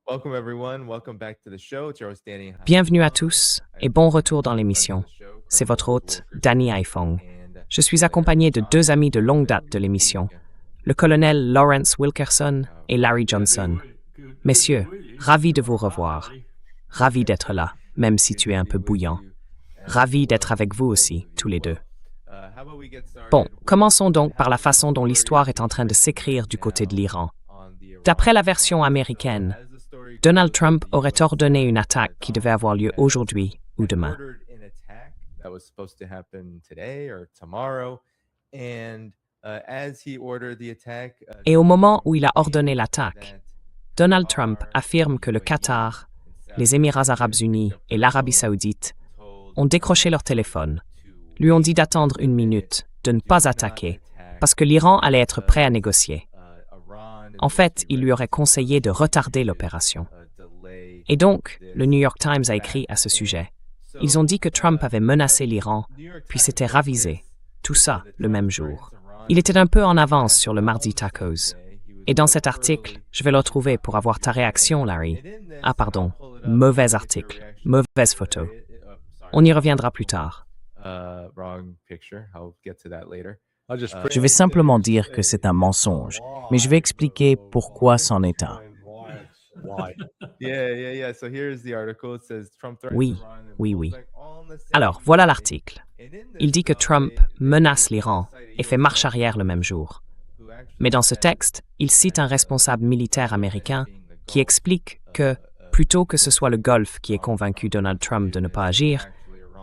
Welcome everyone. Welcome back to the show. It's your host Danny. Bienvenue à tous et bon retour dans l'émission. C'est votre hôte, Danny Haifong. Je suis accompagné de deux amis de longue date de l'émission, le colonel Lawrence Wilkerson et Larry Johnson. Messieurs, ravi de vous revoir. Ravi d'être là, même si tu es un peu bouillant. Ravi d'être avec vous aussi, tous les deux. Bon, commençons donc par la façon dont l'histoire est en train de s'écrire du côté de l'Iran. D'après la version américaine, Donald Trump aurait ordonné une attaque qui devait avoir lieu aujourd'hui ou demain. Et au moment où il a ordonné l'attaque, Donald Trump affirme que le Qatar, les Émirats arabes unis et l'Arabie saoudite ont décroché leur téléphone, lui ont dit d'attendre une minute, de ne pas attaquer, parce que l'Iran allait être prêt à négocier. En fait, il lui aurait conseillé de retarder l'opération. Et donc, le New York Times a écrit à ce sujet. Ils ont dit que Trump avait menacé l'Iran, puis s'était ravisé. Tout ça, le même jour. Il était un peu en avance sur le mardi tacos. Et dans cet article, je vais le retrouver pour avoir ta réaction, Larry. Ah pardon, mauvais article, mauvaise photo. On y reviendra plus tard. Je vais simplement dire que c'est un mensonge, mais je vais expliquer pourquoi c'en est un. Oui. Alors, voilà l'article. Il dit que Trump menace l'Iran et fait marche arrière le même jour. Mais dans ce texte, il cite un responsable militaire américain qui explique que, plutôt que ce soit le Golfe qui ait convaincu Donald Trump de ne pas agir,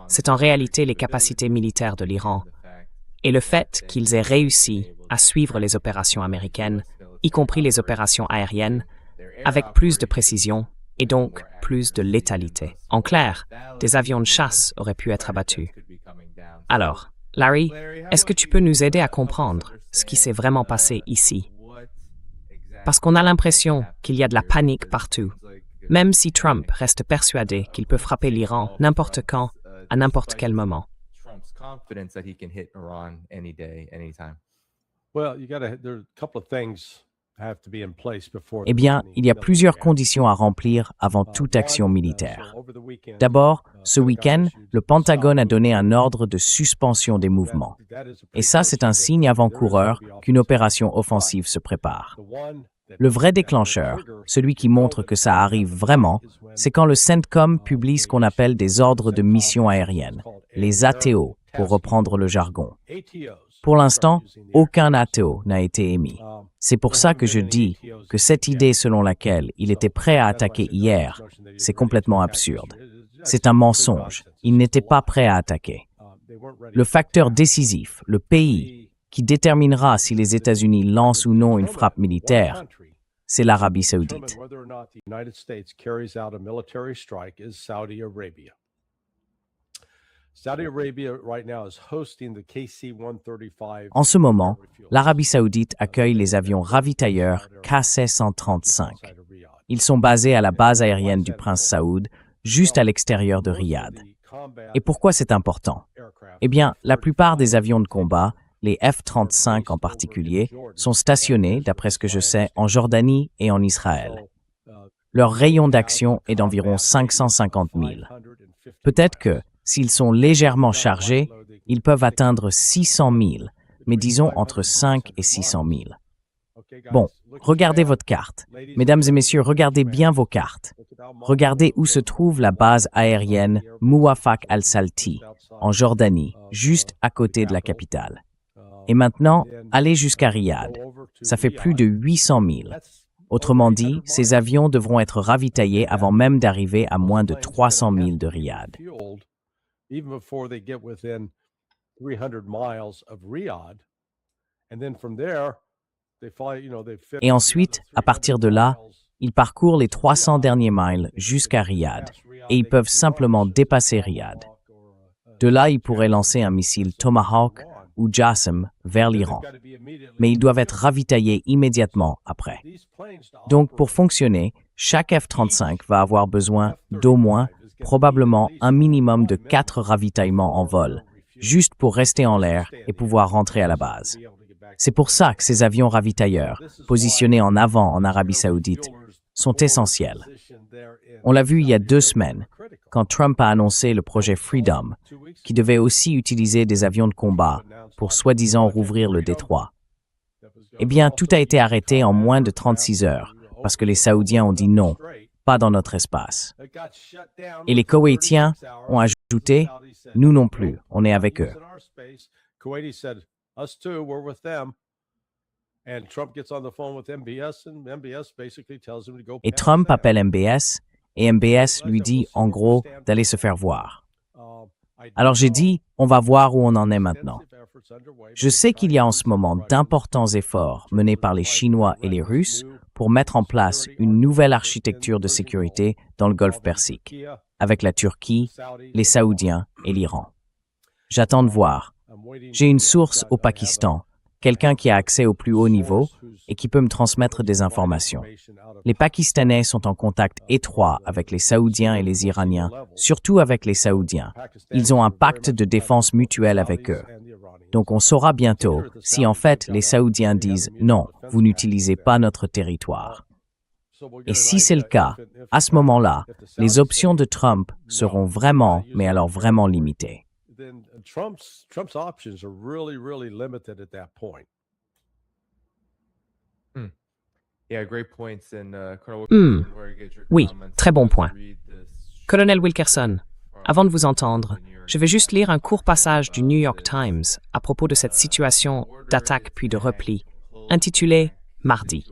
c'est en réalité les capacités militaires de l'Iran et le fait qu'ils aient réussi à suivre les opérations américaines, y compris les opérations aériennes, avec plus de précision et donc plus de létalité. En clair, des avions de chasse auraient pu être abattus. Alors, Larry, est-ce que tu peux nous aider à comprendre ce qui s'est vraiment passé ici? Parce qu'on a l'impression qu'il y a de la panique partout, même si Trump reste persuadé qu'il peut frapper l'Iran n'importe quand, à n'importe quel moment. Eh bien, il y a plusieurs conditions à remplir avant toute action militaire. D'abord, ce week-end, le Pentagone a donné un ordre de suspension des mouvements. Et ça, c'est un signe avant-coureur qu'une opération offensive se prépare. Le vrai déclencheur, celui qui montre que ça arrive vraiment, c'est quand le CENTCOM publie ce qu'on appelle des ordres de mission aérienne, les ATO, pour reprendre le jargon. Pour l'instant, aucun ATO n'a été émis. C'est pour ça que je dis que cette idée selon laquelle il était prêt à attaquer hier, c'est complètement absurde. C'est un mensonge. Il n'était pas prêt à attaquer. Le facteur décisif, le pays, qui déterminera si les États-Unis lancent ou non une frappe militaire, c'est l'Arabie saoudite. En ce moment, l'Arabie saoudite accueille les avions ravitailleurs KC-135. Ils sont basés à la base aérienne du prince Saoud, juste à l'extérieur de Riyad. Et pourquoi c'est important? Eh bien, la plupart des avions de combat, les F-35 en particulier, sont stationnés, d'après ce que je sais, en Jordanie et en Israël. Leur rayon d'action est d'environ 550 000. Peut-être que, s'ils sont légèrement chargés, ils peuvent atteindre 600 000, mais disons entre 5 et 600 000. Bon, regardez votre carte. Mesdames et messieurs, regardez bien vos cartes. Regardez où se trouve la base aérienne Muwafaq al-Salti, en Jordanie, juste à côté de la capitale. Et maintenant, allez jusqu'à Riyad. Ça fait plus de 800 000. Autrement dit, ces avions devront être ravitaillés avant même d'arriver à moins de 300 000 de Riyad. Et ensuite, à partir de là, ils parcourent les 300 derniers miles jusqu'à Riyad et ils peuvent simplement dépasser Riyad. De là, ils pourraient lancer un missile Tomahawk ou JASSM vers l'Iran. Mais ils doivent être ravitaillés immédiatement après. Donc, pour fonctionner, chaque F-35 va avoir besoin d'au moins, probablement, un minimum de 4 ravitaillements en vol, juste pour rester en l'air et pouvoir rentrer à la base. C'est pour ça que ces avions ravitailleurs, positionnés en avant en Arabie saoudite, sont essentielles. On l'a vu il y a 2 semaines, quand Trump a annoncé le projet Freedom, qui devait aussi utiliser des avions de combat pour soi-disant rouvrir le détroit. Eh bien, tout a été arrêté en moins de 36 heures, parce que les Saoudiens ont dit non, pas dans notre espace. Et les Koweïtiens ont ajouté, nous non plus, on est avec eux. Et Trump appelle MBS, et MBS lui dit en gros d'aller se faire voir. Alors j'ai dit, on va voir où on en est maintenant. Je sais qu'il y a en ce moment d'importants efforts menés par les Chinois et les Russes pour mettre en place une nouvelle architecture de sécurité dans le Golfe Persique, avec la Turquie, les Saoudiens et l'Iran. J'attends de voir. J'ai une source au Pakistan, quelqu'un qui a accès au plus haut niveau et qui peut me transmettre des informations. Les Pakistanais sont en contact étroit avec les Saoudiens et les Iraniens, surtout avec les Saoudiens. Ils ont un pacte de défense mutuelle avec eux. Donc on saura bientôt si en fait les Saoudiens disent « non, vous n'utilisez pas notre territoire ». Et si c'est le cas, à ce moment-là, les options de Trump seront vraiment, mais alors vraiment limitées. Oui, très bon point. Colonel Wilkerson, avant de vous entendre, je vais juste lire un court passage du New York Times à propos de cette situation d'attaque puis de repli, intitulé « Mardi ».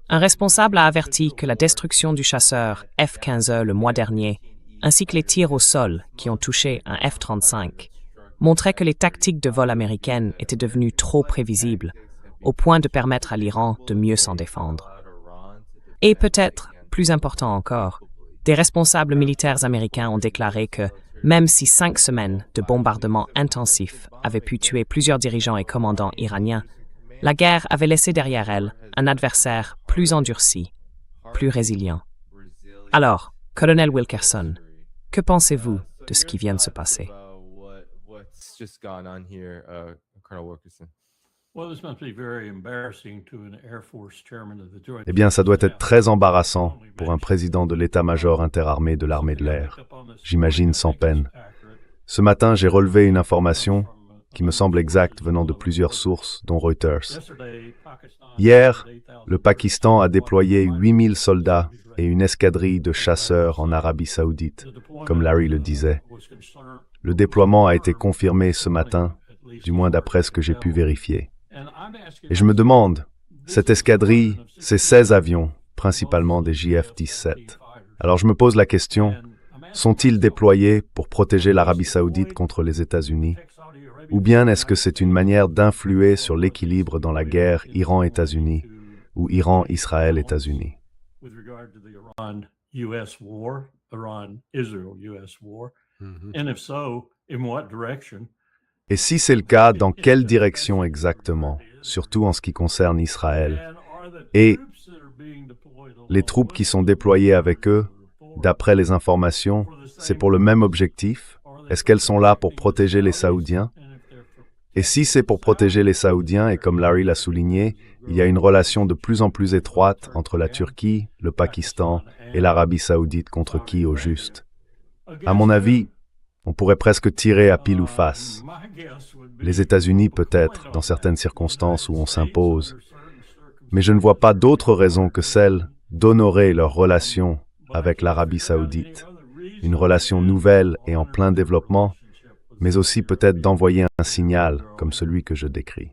Un responsable a averti que la destruction du chasseur F-15E le mois dernier, ainsi que les tirs au sol qui ont touché un F-35, montraient que les tactiques de vol américaines étaient devenues trop prévisibles, au point de permettre à l'Iran de mieux s'en défendre. Et peut-être, plus important encore, des responsables militaires américains ont déclaré que, même si 5 semaines de bombardements intensifs avaient pu tuer plusieurs dirigeants et commandants iraniens, la guerre avait laissé derrière elle un adversaire plus endurci, plus résilient. Alors, Colonel Wilkerson, que pensez-vous de ce qui vient de se passer? Eh bien, ça doit être très embarrassant pour un président de l'état-major interarmé de l'armée de l'air. J'imagine sans peine. Ce matin, j'ai relevé une information qui me semble exacte venant de plusieurs sources, dont Reuters. Hier, le Pakistan a déployé 8000 soldats et une escadrille de chasseurs en Arabie Saoudite, comme Larry le disait. Le déploiement a été confirmé ce matin, du moins d'après ce que j'ai pu vérifier. Et je me demande, cette escadrille, c'est 16 avions, principalement des JF-17. Alors je me pose la question, sont-ils déployés pour protéger l'Arabie Saoudite contre les États-Unis? Ou bien est-ce que c'est une manière d'influer sur l'équilibre dans la guerre Iran-États-Unis ou Iran-Israël-États-Unis? Et si c'est le cas, dans quelle direction exactement, surtout en ce qui concerne Israël? Et les troupes qui sont déployées avec eux, d'après les informations, c'est pour le même objectif? Est-ce qu'elles sont là pour protéger les Saoudiens? Et si c'est pour protéger les Saoudiens, et comme Larry l'a souligné, il y a une relation de plus en plus étroite entre la Turquie, le Pakistan et l'Arabie Saoudite contre qui au juste? À mon avis, on pourrait presque tirer à pile ou face. Les États-Unis peut-être, dans certaines circonstances où on s'impose. Mais je ne vois pas d'autre raison que celle d'honorer leur relation avec l'Arabie Saoudite. Une relation nouvelle et en plein développement, mais aussi peut-être d'envoyer un signal comme celui que je décris.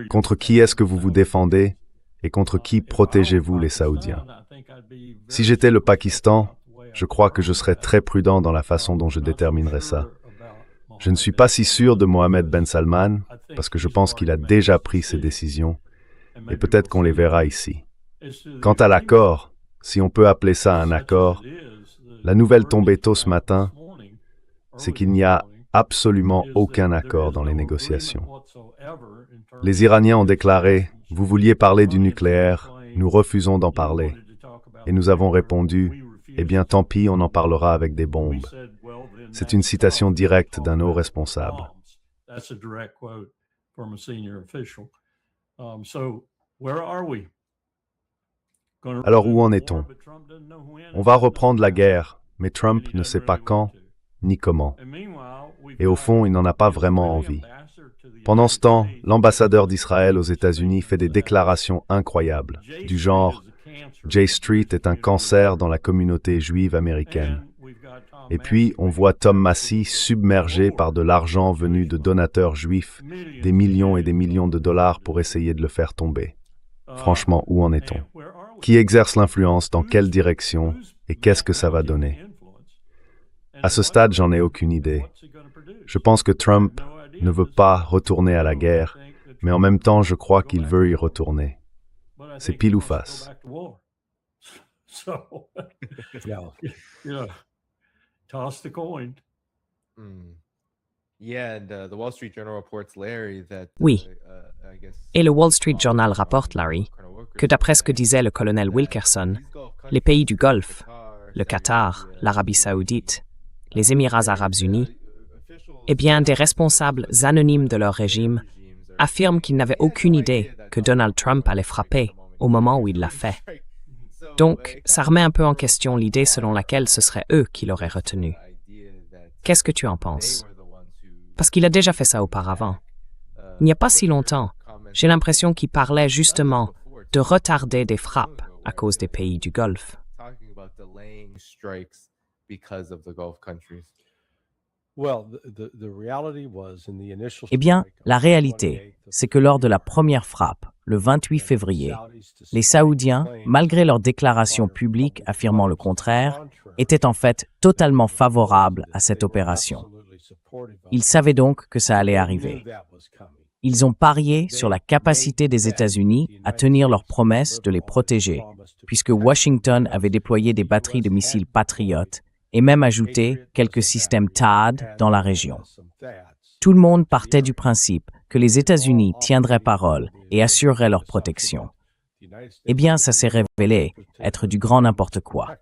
Contre qui est-ce que vous vous défendez et contre qui protégez-vous les Saoudiens? Si j'étais le Pakistan, je crois que je serais très prudent dans la façon dont je déterminerais ça. Je ne suis pas si sûr de Mohammed Ben Salman, parce que je pense qu'il a déjà pris ses décisions, et peut-être qu'on les verra ici. Quant à l'accord, si on peut appeler ça un accord, la nouvelle tombée tôt ce matin, c'est qu'il n'y a absolument aucun accord dans les négociations. Les Iraniens ont déclaré « Vous vouliez parler du nucléaire, nous refusons d'en parler. » Et nous avons répondu « Eh bien, tant pis, on en parlera avec des bombes. » C'est une citation directe d'un haut responsable. That's a direct quote from a senior official. So where are we? Alors où en est-on? On va reprendre la guerre, mais Trump ne sait pas quand ni comment. Et au fond, il n'en a pas vraiment envie. Pendant ce temps, l'ambassadeur d'Israël aux États-Unis fait des déclarations incroyables, du genre « J Street est un cancer dans la communauté juive américaine ». Et puis, on voit Tom Massey submergé par de l'argent venu de donateurs juifs, des millions et des millions de dollars pour essayer de le faire tomber. Franchement, où en est-on? Qui exerce l'influence, dans quelle direction, et qu'est-ce que ça va donner? À ce stade, j'en ai aucune idée. Je pense que Trump ne veut pas retourner à la guerre, mais en même temps, je crois qu'il veut y retourner. C'est pile ou face. Toss the coin. Oui. Et le Wall Street Journal rapporte, Larry, que d'après ce que disait le colonel Wilkerson, les pays du Golfe, le Qatar, l'Arabie saoudite, les Émirats arabes unis, eh bien, des responsables anonymes de leur régime affirment qu'ils n'avaient aucune idée que Donald Trump allait frapper au moment où il l'a fait. Donc, ça remet un peu en question l'idée selon laquelle ce serait eux qui l'auraient retenu. Qu'est-ce que tu en penses? Parce qu'il a déjà fait ça auparavant. Il n'y a pas si longtemps, j'ai l'impression qu'il parlait justement de retarder des frappes à cause des pays du Golfe. Eh bien, la réalité, c'est que lors de la première frappe, le 28 février, les Saoudiens, malgré leurs déclarations publiques affirmant le contraire, étaient en fait totalement favorables à cette opération. Ils savaient donc que ça allait arriver. Ils ont parié sur la capacité des États-Unis à tenir leur promesse de les protéger, puisque Washington avait déployé des batteries de missiles Patriot et même ajouté quelques systèmes THAAD dans la région. Tout le monde partait du principe que les États-Unis tiendraient parole et assureraient leur protection. Eh bien, ça s'est révélé être du grand n'importe quoi.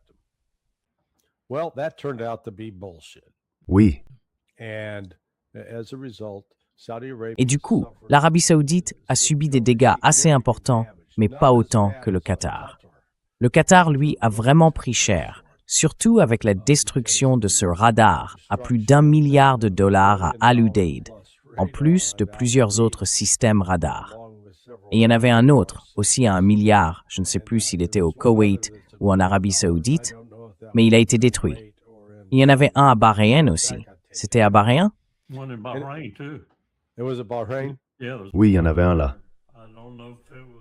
Oui. Et du coup, l'Arabie saoudite a subi des dégâts assez importants, mais pas autant que le Qatar. Le Qatar, lui, a vraiment pris cher, surtout avec la destruction de ce radar à plus d'1 milliard de dollars à Al Udeid, en plus de plusieurs autres systèmes radars. Et il y en avait un autre, aussi à 1 milliard, je ne sais plus s'il était au Koweït ou en Arabie saoudite, mais il a été détruit. Il y en avait un à Bahreïn aussi. C'était à Bahreïn? Oui, il y en avait un là.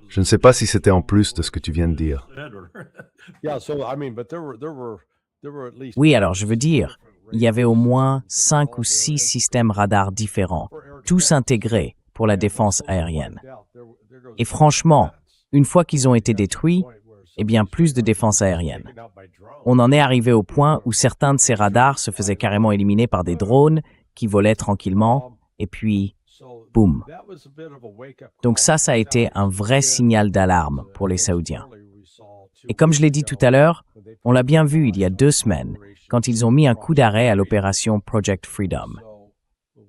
Je ne sais pas si c'était en plus de ce que tu viens de dire. Oui, alors je veux dire, il y avait au moins 5 ou 6 systèmes radars différents, tous intégrés pour la défense aérienne. Et franchement, une fois qu'ils ont été détruits, eh bien plus de défense aérienne. On en est arrivé au point où certains de ces radars se faisaient carrément éliminer par des drones qui volaient tranquillement, et puis, boum. Donc ça a été un vrai signal d'alarme pour les Saoudiens. Et comme je l'ai dit tout à l'heure, on l'a bien vu il y a 2 semaines, quand ils ont mis un coup d'arrêt à l'opération Project Freedom.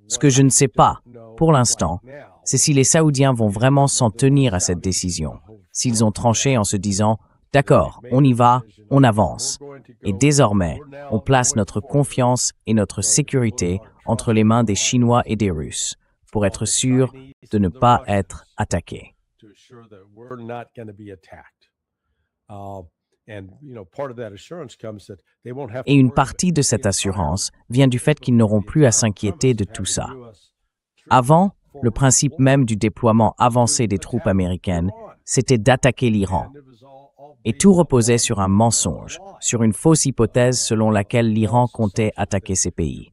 Ce que je ne sais pas, pour l'instant, c'est si les Saoudiens vont vraiment s'en tenir à cette décision, s'ils ont tranché en se disant « D'accord, on y va, on avance ». Et désormais, on place notre confiance et notre sécurité entre les mains des Chinois et des Russes, pour être sûr de ne pas être attaqués. Et une partie de cette assurance vient du fait qu'ils n'auront plus à s'inquiéter de tout ça. Avant, le principe même du déploiement avancé des troupes américaines, c'était d'attaquer l'Iran. Et tout reposait sur un mensonge, sur une fausse hypothèse selon laquelle l'Iran comptait attaquer ces pays.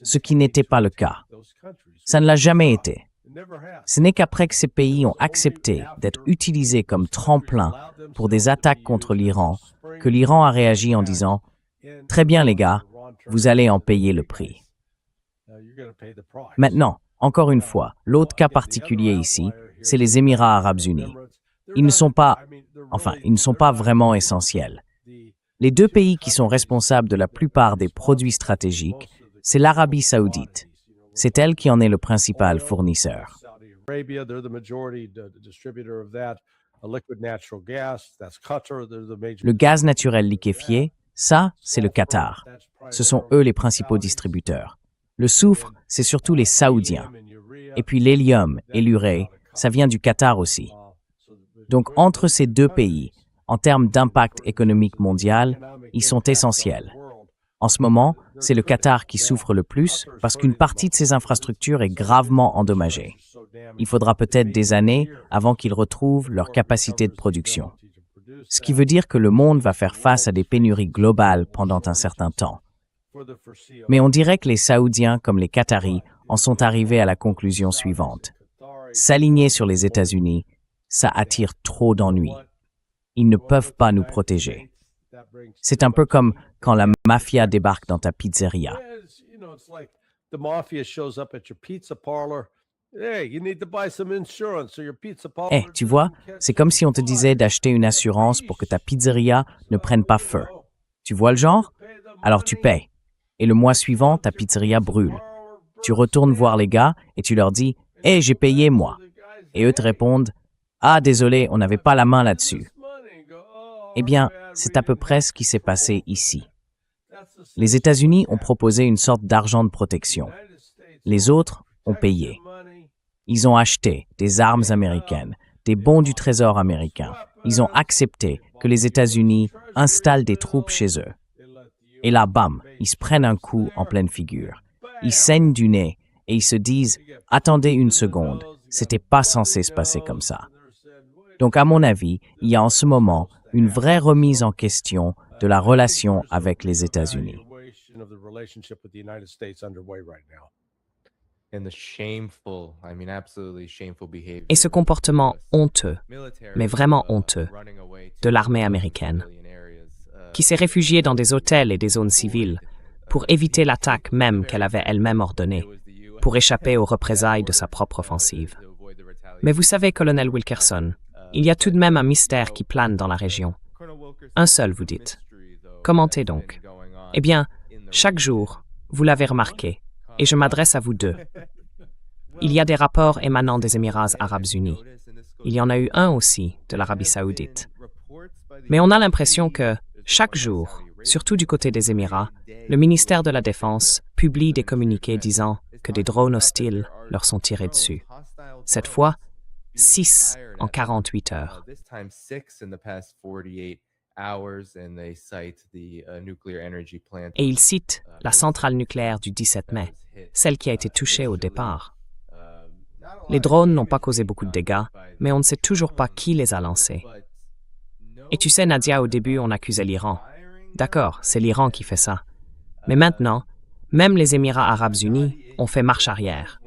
Ce qui n'était pas le cas. Ça ne l'a jamais été. Ce n'est qu'après que ces pays ont accepté d'être utilisés comme tremplin pour des attaques contre l'Iran que l'Iran a réagi en disant « Très bien les gars, vous allez en payer le prix ». Maintenant, encore une fois, l'autre cas particulier ici, c'est les Émirats arabes unis. Ils ne sont pas vraiment essentiels. Les 2 pays qui sont responsables de la plupart des produits stratégiques, c'est l'Arabie saoudite, C'est elle qui en est le principal fournisseur. Le gaz naturel liquéfié, ça, c'est le Qatar. Ce sont eux les principaux distributeurs. Le soufre, c'est surtout les Saoudiens. Et puis l'hélium et l'urée, ça vient du Qatar aussi. Donc entre ces deux pays, en termes d'impact économique mondial, ils sont essentiels. En ce moment, c'est le Qatar qui souffre le plus parce qu'une partie de ses infrastructures est gravement endommagée. Il faudra peut-être des années avant qu'ils retrouvent leur capacité de production. Ce qui veut dire que le monde va faire face à des pénuries globales pendant un certain temps. Mais on dirait que les Saoudiens comme les Qataris en sont arrivés à la conclusion suivante. S'aligner sur les États-Unis, ça attire trop d'ennuis. Ils ne peuvent pas nous protéger. C'est un peu comme quand la mafia débarque dans ta pizzeria. Tu vois, c'est comme si on te disait d'acheter une assurance pour que ta pizzeria ne prenne pas feu. Tu vois le genre? Alors tu payes. Et le mois suivant, ta pizzeria brûle. Tu retournes voir les gars et tu leur dis « Hey, j'ai payé moi ». Et eux te répondent « Ah, désolé, on n'avait pas la main là-dessus ». Eh bien, c'est à peu près ce qui s'est passé ici. Les États-Unis ont proposé une sorte d'argent de protection. Les autres ont payé. Ils ont acheté des armes américaines, des bons du Trésor américain. Ils ont accepté que les États-Unis installent des troupes chez eux. Et là, bam, ils se prennent un coup en pleine figure. Ils saignent du nez et ils se disent « Attendez une seconde, c'était pas censé se passer comme ça ». Donc, à mon avis, il y a en ce moment une vraie remise en question de la relation avec les États-Unis. Et ce comportement honteux, mais vraiment honteux, de l'armée américaine, qui s'est réfugiée dans des hôtels et des zones civiles pour éviter l'attaque même qu'elle avait elle-même ordonnée, pour échapper aux représailles de sa propre offensive. Mais vous savez, colonel Wilkerson, il y a tout de même un mystère qui plane dans la région. Un seul, vous dites. Commentez donc. Eh bien, chaque jour, vous l'avez remarqué, et je m'adresse à vous deux. Il y a des rapports émanant des Émirats arabes unis. Il y en a eu un aussi de l'Arabie saoudite. Mais on a l'impression que, chaque jour, surtout du côté des Émirats, le ministère de la Défense publie des communiqués disant que des drones hostiles leur sont tirés dessus. Cette fois, 6 en 48 heures. Et il cite la centrale nucléaire du 17 mai, celle qui a été touchée au départ. Les drones n'ont pas causé beaucoup de dégâts, mais on ne sait toujours pas qui les a lancés. Et tu sais, Nadia, au début, on accusait l'Iran. D'accord, c'est l'Iran qui fait ça. Mais maintenant, même les Émirats arabes unis ont fait marche arrière.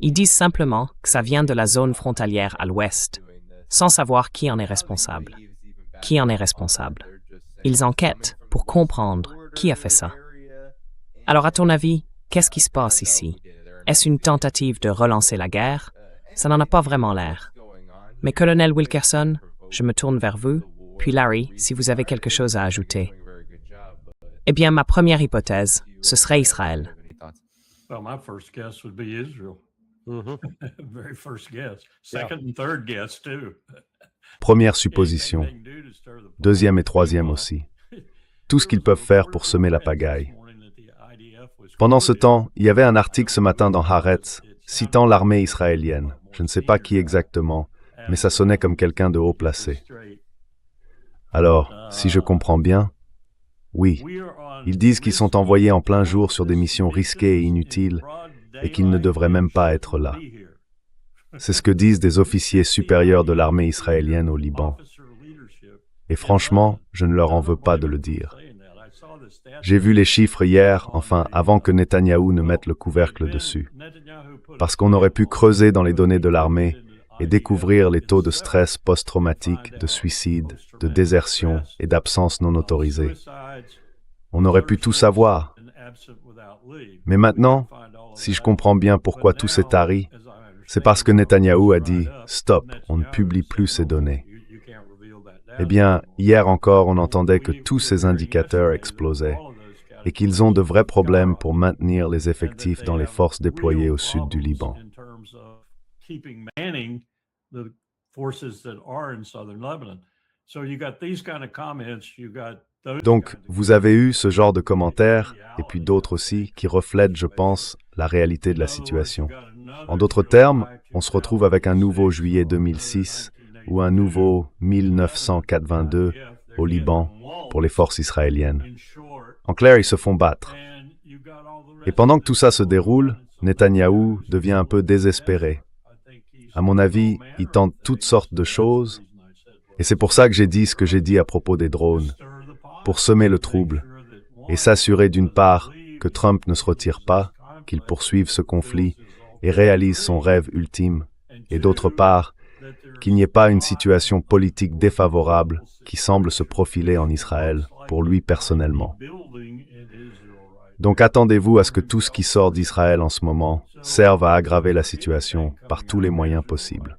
Ils disent simplement que ça vient de la zone frontalière à l'ouest, sans savoir qui en est responsable. Qui en est responsable? Ils enquêtent pour comprendre qui a fait ça. Alors, à ton avis, qu'est-ce qui se passe ici? Est-ce une tentative de relancer la guerre? Ça n'en a pas vraiment l'air. Mais colonel Wilkerson, je me tourne vers vous, puis Larry, si vous avez quelque chose à ajouter. Eh bien, ma première hypothèse, ce serait Israël. Well, my first guess would be Israel. Very first guess. Second and third guess, too. Première supposition. Deuxième et troisième aussi. Tout ce qu'ils peuvent faire pour semer la pagaille. Pendant ce temps, il y avait un article ce matin dans Haaretz citant l'armée israélienne. Je ne sais pas qui exactement, mais ça sonnait comme quelqu'un de haut placé. Alors, si je comprends bien, oui, ils disent qu'ils sont envoyés en plein jour sur des missions risquées et inutiles et qu'ils ne devraient même pas être là. C'est ce que disent des officiers supérieurs de l'armée israélienne au Liban. Et franchement, je ne leur en veux pas de le dire. J'ai vu les chiffres hier, enfin, avant que Netanyahou ne mette le couvercle dessus. Parce qu'on aurait pu creuser dans les données de l'armée et découvrir les taux de stress post-traumatique, de suicide, de désertion et d'absence non autorisée. On aurait pu tout savoir. Mais maintenant, si je comprends bien pourquoi tout s'est tari, c'est parce que Netanyahou a dit « Stop, on ne publie plus ces données ». Eh bien, hier encore, on entendait que tous ces indicateurs explosaient. et qu'ils ont de vrais problèmes pour maintenir les effectifs dans les forces déployées au sud du Liban. Donc, vous avez eu ce genre de commentaires, et puis d'autres aussi, qui reflètent, je pense, la réalité de la situation. En d'autres termes, on se retrouve avec un nouveau juillet 2006 ou un nouveau 1982 au Liban pour les forces israéliennes. En clair, ils se font battre. Et pendant que tout ça se déroule, Netanyahou devient un peu désespéré. À mon avis, il tente toutes sortes de choses, et c'est pour ça que j'ai dit ce que j'ai dit à propos des drones, pour semer le trouble, et s'assurer d'une part que Trump ne se retire pas, qu'il poursuive ce conflit et réalise son rêve ultime, et d'autre part, qu'il n'y ait pas une situation politique défavorable qui semble se profiler en Israël pour lui personnellement. Donc attendez-vous à ce que tout ce qui sort d'Israël en ce moment serve à aggraver la situation par tous les moyens possibles.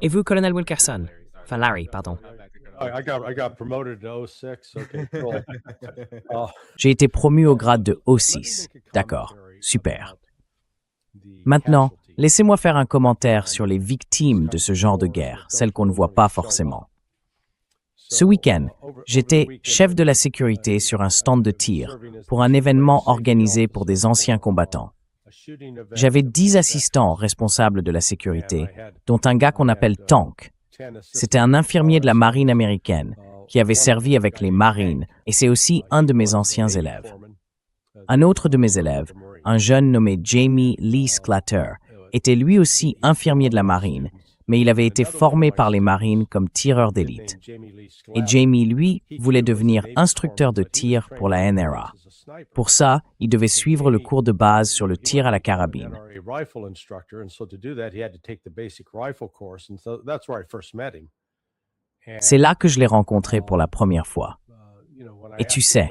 Et vous, colonel Wilkerson? Enfin, Larry, pardon. J'ai été promu au grade de O6. D'accord, super. Maintenant, laissez-moi faire un commentaire sur les victimes de ce genre de guerre, celles qu'on ne voit pas forcément. Ce week-end, j'étais chef de la sécurité sur un stand de tir pour un événement organisé pour des anciens combattants. J'avais 10 assistants responsables de la sécurité, dont un gars qu'on appelle Tank. C'était un infirmier de la marine américaine qui avait servi avec les Marines, et c'est aussi un de mes anciens élèves. Un autre de mes élèves, un jeune nommé Jamie Lee Sclatter, était lui aussi infirmier de la marine, mais il avait été formé par les Marines comme tireur d'élite. Et Jamie, lui, voulait devenir instructeur de tir pour la NRA. Pour ça, il devait suivre le cours de base sur le tir à la carabine. C'est là que je l'ai rencontré pour la première fois. Et tu sais,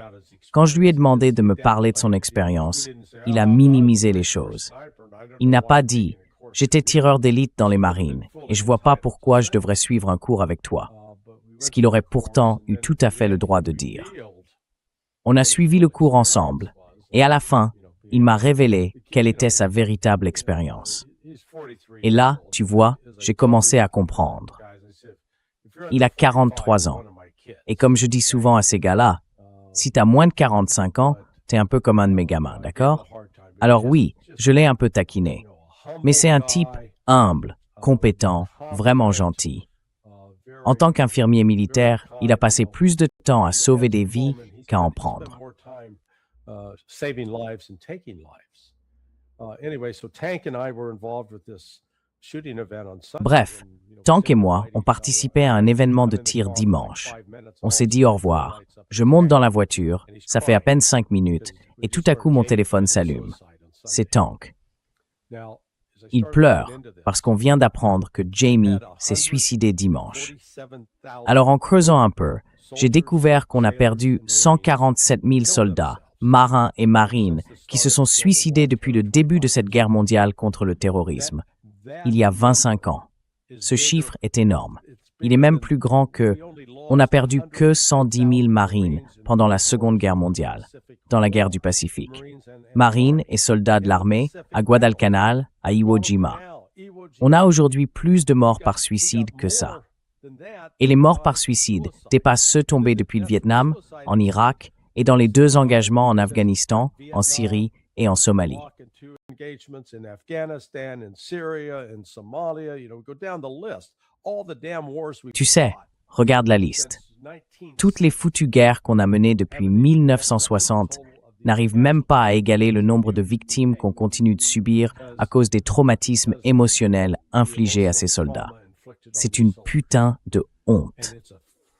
quand je lui ai demandé de me parler de son expérience, il a minimisé les choses. Il n'a pas dit « J'étais tireur d'élite dans les Marines et je vois pas pourquoi je devrais suivre un cours avec toi », ce qu'il aurait pourtant eu tout à fait le droit de dire. On a suivi le cours ensemble et à la fin, il m'a révélé quelle était sa véritable expérience. Et là, tu vois, j'ai commencé à comprendre. Il a 43 ans. Et comme je dis souvent à ces gars-là, si t'as moins de 45 ans, t'es un peu comme un de mes gamins, d'accord? Alors oui, je l'ai un peu taquiné. Mais c'est un type humble, compétent, vraiment gentil. En tant qu'infirmier militaire, il a passé plus de temps à sauver des vies qu'à en prendre. Bref, Tank et moi, on participait à un événement de tir dimanche. On s'est dit au revoir. Je monte dans la voiture, ça fait à peine 5 minutes, et tout à coup mon téléphone s'allume. C'est Tank. Il pleure parce qu'on vient d'apprendre que Jamie s'est suicidé dimanche. Alors en creusant un peu, j'ai découvert qu'on a perdu 147 000 soldats, marins et marines qui se sont suicidés depuis le début de cette guerre mondiale contre le terrorisme, il y a 25 ans. Ce chiffre est énorme. Il est même plus grand que on n'a perdu que 110 000 marines pendant la Seconde Guerre mondiale, dans la guerre du Pacifique. Marines et soldats de l'armée à Guadalcanal, à Iwo Jima. On a aujourd'hui plus de morts par suicide que ça. Et les morts par suicide dépassent ceux tombés depuis le Vietnam, en Irak et dans les 2 engagements en Afghanistan, en Syrie et en Somalie. Tu sais, regarde la liste. Toutes les foutues guerres qu'on a menées depuis 1960 n'arrivent même pas à égaler le nombre de victimes qu'on continue de subir à cause des traumatismes émotionnels infligés à ces soldats. C'est une putain de honte.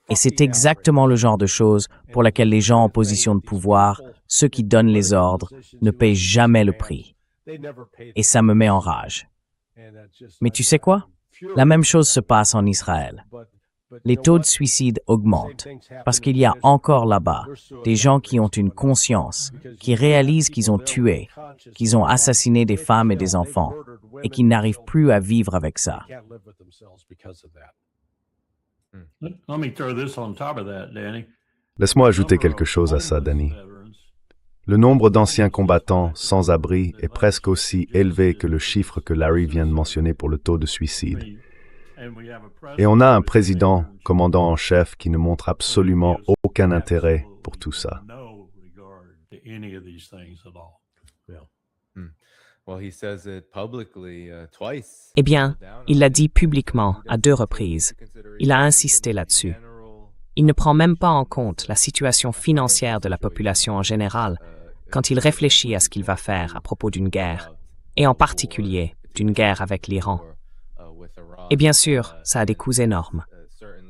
Et c'est exactement le genre de choses pour laquelle les gens en position de pouvoir, ceux qui donnent les ordres, ne payent jamais le prix. Et ça me met en rage. Mais tu sais quoi? La même chose se passe en Israël. Les taux de suicide augmentent parce qu'il y a encore là-bas des gens qui ont une conscience, qui réalisent qu'ils ont tué, qu'ils ont assassiné des femmes et des enfants, et qu'ils n'arrivent plus à vivre avec ça. Let me throw this on top of that, Danny. Laisse-moi ajouter quelque chose à ça, Danny. Le nombre d'anciens combattants sans abri est presque aussi élevé que le chiffre que Larry vient de mentionner pour le taux de suicide. Et on a un président, commandant en chef, qui ne montre absolument aucun intérêt pour tout ça. Eh bien, il l'a dit publiquement à 2 reprises. Il a insisté là-dessus. Il ne prend même pas en compte la situation financière de la population en général quand il réfléchit à ce qu'il va faire à propos d'une guerre, et en particulier d'une guerre avec l'Iran. Et bien sûr, ça a des coûts énormes.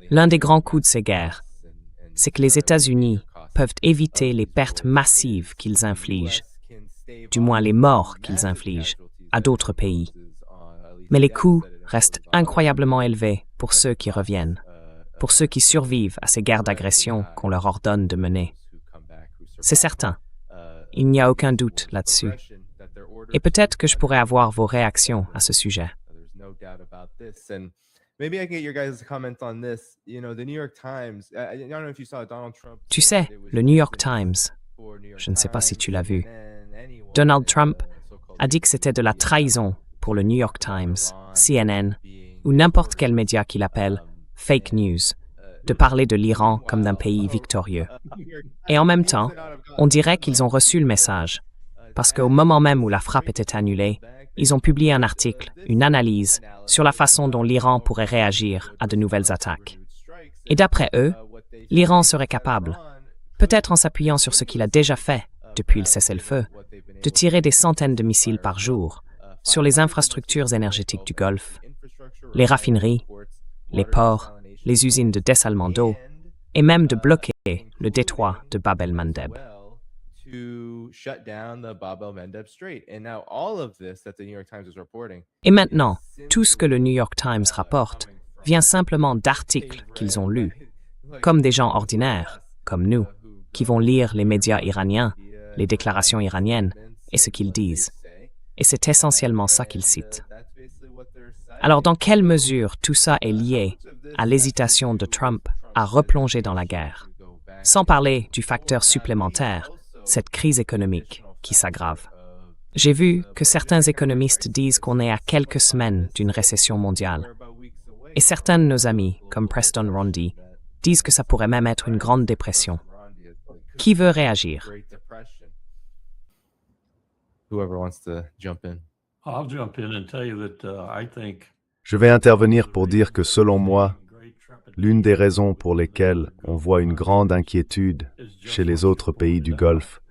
L'un des grands coûts de ces guerres, c'est que les États-Unis peuvent éviter les pertes massives qu'ils infligent, du moins les morts qu'ils infligent, à d'autres pays. Mais les coûts restent incroyablement élevés pour ceux qui reviennent, pour ceux qui survivent à ces guerres d'agression qu'on leur ordonne de mener. C'est certain. Il n'y a aucun doute là-dessus. Et peut-être que je pourrais avoir vos réactions à ce sujet. Tu sais, le New York Times, je ne sais pas si tu l'as vu, Donald Trump a dit que c'était de la trahison pour le New York Times, CNN, ou n'importe quel média qu'il appelle fake news, de parler de l'Iran comme d'un pays victorieux. Et en même temps, on dirait qu'ils ont reçu le message, parce qu'au moment même où la frappe était annulée, ils ont publié un article, une analyse, sur la façon dont l'Iran pourrait réagir à de nouvelles attaques. Et d'après eux, l'Iran serait capable, peut-être en s'appuyant sur ce qu'il a déjà fait depuis le cessez-le-feu, de tirer des centaines de missiles par jour sur les infrastructures énergétiques du Golfe, les raffineries, les ports, les usines de dessalement d'eau, et même de bloquer le détroit de Bab el-Mandeb. Et maintenant, tout ce que le New York Times rapporte vient simplement d'articles qu'ils ont lus, comme des gens ordinaires, comme nous, qui vont lire les médias iraniens, les déclarations iraniennes et ce qu'ils disent. Et c'est essentiellement ça qu'ils citent. Alors, dans quelle mesure tout ça est lié à l'hésitation de Trump à replonger dans la guerre, sans parler du facteur supplémentaire, cette crise économique qui s'aggrave? J'ai vu que certains économistes disent qu'on est à quelques semaines d'une récession mondiale. Et certains de nos amis, comme Preston Rondy, disent que ça pourrait même être une grande dépression. Qui veut réagir? I'll jump in and tell you that I think Je vais intervenir pour dire que selon moi, l'une des raisons pour lesquelles on voit une grande inquiétude chez les autres pays du Golfe,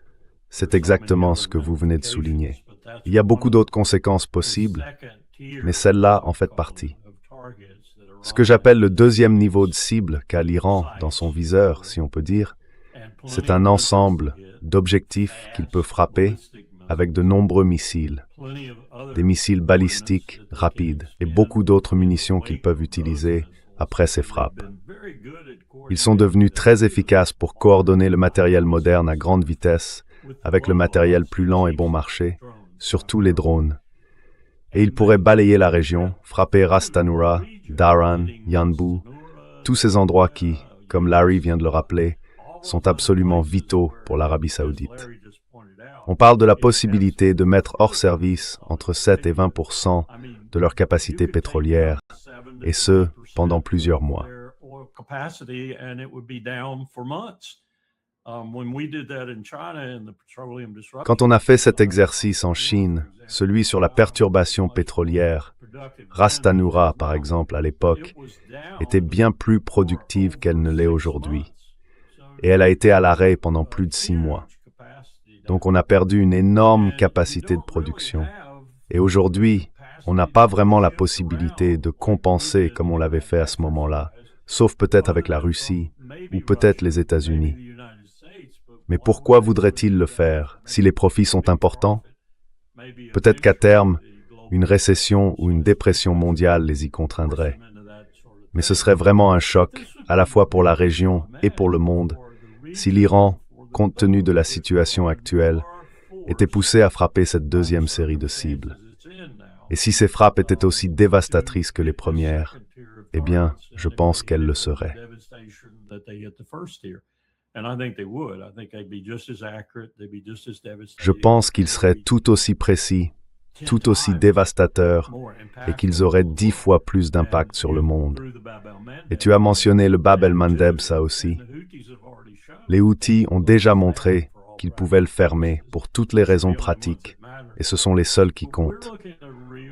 c'est exactement ce que vous venez de souligner. Il y a beaucoup d'autres conséquences possibles, mais celle-là en fait partie. Ce que j'appelle le deuxième niveau de cible qu'a l'Iran dans son viseur, si on peut dire, c'est un ensemble d'objectifs qu'il peut frapper avec de nombreux missiles, des missiles balistiques rapides et beaucoup d'autres munitions qu'ils peuvent utiliser après ces frappes. Ils sont devenus très efficaces pour coordonner le matériel moderne à grande vitesse avec le matériel plus lent et bon marché, surtout les drones. Et ils pourraient balayer la région, frapper Ras Tanura, Dhahran, Yanbu, tous ces endroits qui, comme Larry vient de le rappeler, sont absolument vitaux pour l'Arabie saoudite. On parle de la possibilité de mettre hors service entre 7 et 20% de leur capacité pétrolière, et ce, pendant plusieurs mois. Quand on a fait cet exercice en Chine, celui sur la perturbation pétrolière, Ras Tanura, par exemple, à l'époque, était bien plus productive qu'elle ne l'est aujourd'hui. Et elle a été à l'arrêt pendant plus de 6 mois. Donc on a perdu une énorme capacité de production. Et aujourd'hui, on n'a pas vraiment la possibilité de compenser comme on l'avait fait à ce moment-là, sauf peut-être avec la Russie ou peut-être les États-Unis. Mais pourquoi voudraient-ils le faire si les profits sont importants? Peut-être qu'à terme, une récession ou une dépression mondiale les y contraindrait. Mais ce serait vraiment un choc, à la fois pour la région et pour le monde, si l'Iran, compte tenu de la situation actuelle, était poussé à frapper cette deuxième série de cibles. Et si ces frappes étaient aussi dévastatrices que les premières, eh bien, je pense qu'elles le seraient. Je pense qu'ils seraient tout aussi précis, tout aussi dévastateurs, et qu'ils auraient 10 fois plus d'impact sur le monde. Et tu as mentionné le Bab el-Mandeb, ça aussi. Les Houthis ont déjà montré qu'ils pouvaient le fermer pour toutes les raisons pratiques, et ce sont les seuls qui comptent.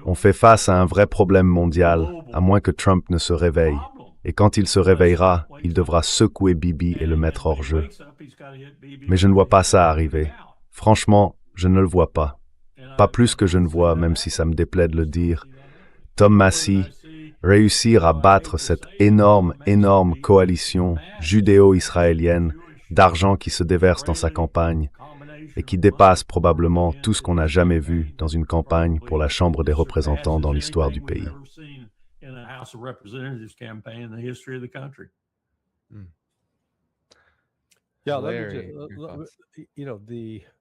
On fait face à un vrai problème mondial, à moins que Trump ne se réveille. Et quand il se réveillera, il devra secouer Bibi et le mettre hors jeu. Mais je ne vois pas ça arriver. Franchement, je ne le vois pas. Pas plus que je ne vois, même si ça me déplaît de le dire, Tom Massie réussir à battre cette énorme coalition judéo-israélienne d'argent qui se déverse dans sa campagne et qui dépasse probablement tout ce qu'on n'a jamais vu dans une campagne pour la Chambre des représentants dans l'histoire du pays.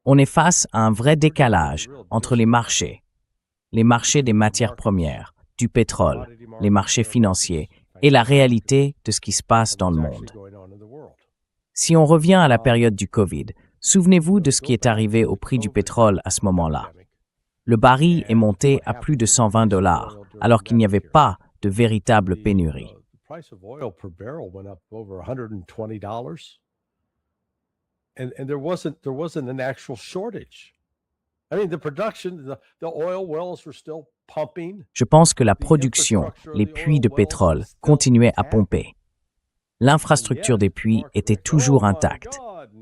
On est face à un vrai décalage entre les marchés des matières premières, du pétrole, les marchés financiers et la réalité de ce qui se passe dans le monde. Si on revient à la période du Covid, souvenez-vous de ce qui est arrivé au prix du pétrole à ce moment-là. Le baril est monté à plus de $120, alors qu'il n'y avait pas de véritable pénurie. Je pense que la production, les puits de pétrole, continuaient à pomper. L'infrastructure des puits était toujours intacte.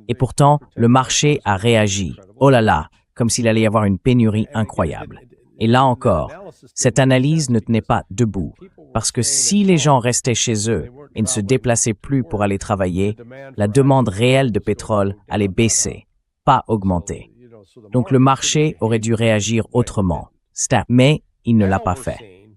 Et pourtant, le marché a réagi, oh là là, comme s'il allait y avoir une pénurie incroyable. Et là encore, cette analyse ne tenait pas debout, parce que si les gens restaient chez eux et ne se déplaçaient plus pour aller travailler, la demande réelle de pétrole allait baisser, pas augmenter. Donc le marché aurait dû réagir autrement, mais il ne l'a pas fait.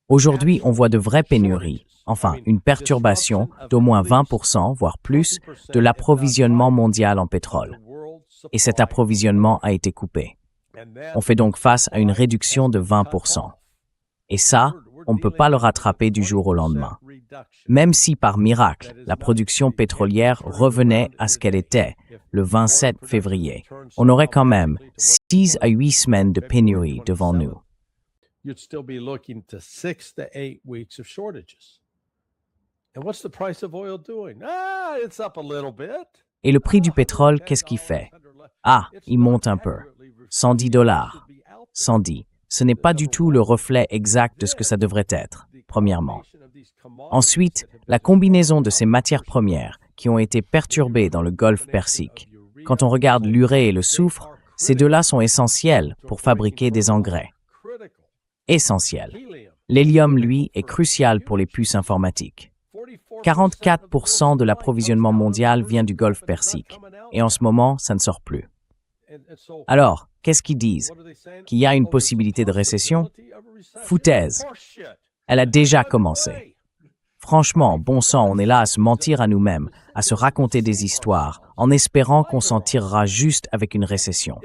Aujourd'hui, on voit de vraies pénuries, enfin une perturbation d'au moins 20%, voire plus, de l'approvisionnement mondial en pétrole. Et cet approvisionnement a été coupé. On fait donc face à une réduction de 20%. Et ça, on ne peut pas le rattraper du jour au lendemain. Même si par miracle, la production pétrolière revenait à ce qu'elle était le 27 février, on aurait quand même 6 à 8 semaines de pénurie devant nous. Et le prix du pétrole, qu'est-ce qu'il fait? Ah, il monte un peu. $110. 110. Ce n'est pas du tout le reflet exact de ce que ça devrait être, premièrement. Ensuite, la combinaison de ces matières premières qui ont été perturbées dans le golfe Persique. Quand on regarde l'urée et le soufre, ces deux-là sont essentiels pour fabriquer des engrais. Essentiels. L'hélium, lui, est crucial pour les puces informatiques. 44% de l'approvisionnement mondial vient du golfe Persique, et en ce moment, ça ne sort plus. Alors, qu'est-ce qu'ils disent? Qu'il y a une possibilité de récession? Foutaise. Elle a déjà commencé. Franchement, bon sang, on est là à se mentir à nous-mêmes, à se raconter des histoires, en espérant qu'on s'en tirera juste avec une récession.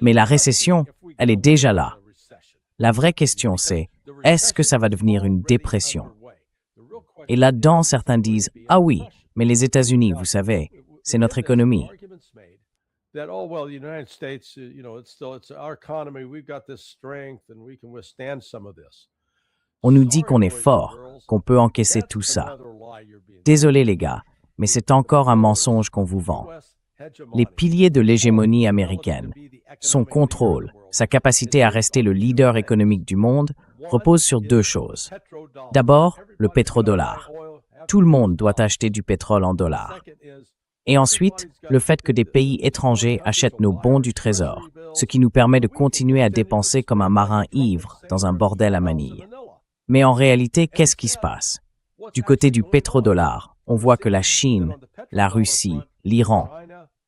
Mais la récession, elle est déjà là. La vraie question, c'est, est-ce que ça va devenir une dépression? Et là-dedans, certains disent, ah oui, mais les États-Unis, vous savez, c'est notre économie. On nous dit qu'on est fort, qu'on peut encaisser tout ça. Désolé les gars, mais c'est encore un mensonge qu'on vous vend. Les piliers de l'hégémonie américaine, son contrôle, sa capacité à rester le leader économique du monde, reposent sur deux choses. D'abord, le pétrodollar. Tout le monde doit acheter du pétrole en dollars. Et ensuite, le fait que des pays étrangers achètent nos bons du trésor, ce qui nous permet de continuer à dépenser comme un marin ivre dans un bordel à Manille. Mais en réalité, qu'est-ce qui se passe? Du côté du pétrodollar, on voit que la Chine, la Russie, l'Iran,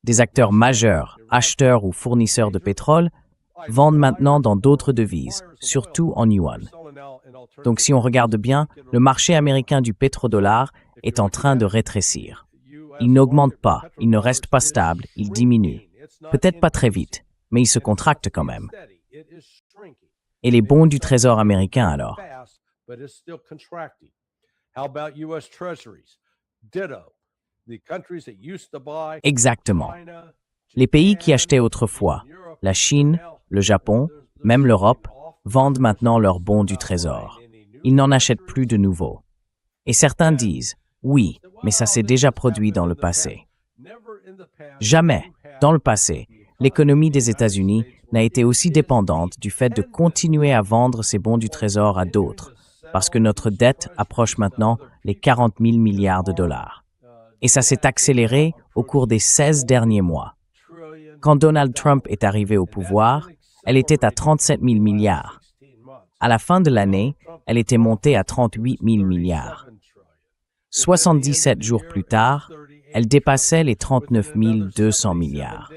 des acteurs majeurs, acheteurs ou fournisseurs de pétrole, vendent maintenant dans d'autres devises, surtout en yuan. Donc si on regarde bien, le marché américain du pétrodollar est en train de rétrécir. Il n'augmente pas, il ne reste pas stable, il diminue. Peut-être pas très vite, mais il se contracte quand même. Et les bons du Trésor américain alors? Exactement. Les pays qui achetaient autrefois, la Chine, le Japon, même l'Europe, vendent maintenant leurs bons du Trésor. Ils n'en achètent plus de nouveaux. Et certains disent, oui, mais ça s'est déjà produit dans le passé. Jamais, dans le passé, l'économie des États-Unis n'a été aussi dépendante du fait de continuer à vendre ces bons du Trésor à d'autres, parce que notre dette approche maintenant les 40 000 milliards de dollars. Et ça s'est accéléré au cours des 16 derniers mois. Quand Donald Trump est arrivé au pouvoir, elle était à 37 000 milliards. À la fin de l'année, elle était montée à 38 000 milliards. 77 jours plus tard, elle dépassait les 39 200 milliards.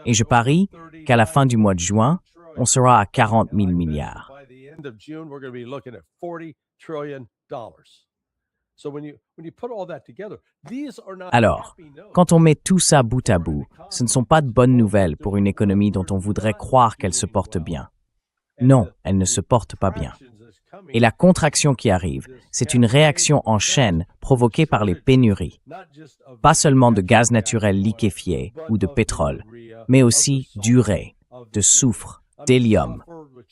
Et je parie qu'à la fin du mois de juin, on sera à 40 000 milliards. Alors, quand on met tout ça bout à bout, ce ne sont pas de bonnes nouvelles pour une économie dont on voudrait croire qu'elle se porte bien. Non, elle ne se porte pas bien. Et la contraction qui arrive, c'est une réaction en chaîne provoquée par les pénuries. Pas seulement de gaz naturel liquéfié ou de pétrole, mais aussi d'urée, de soufre, d'hélium.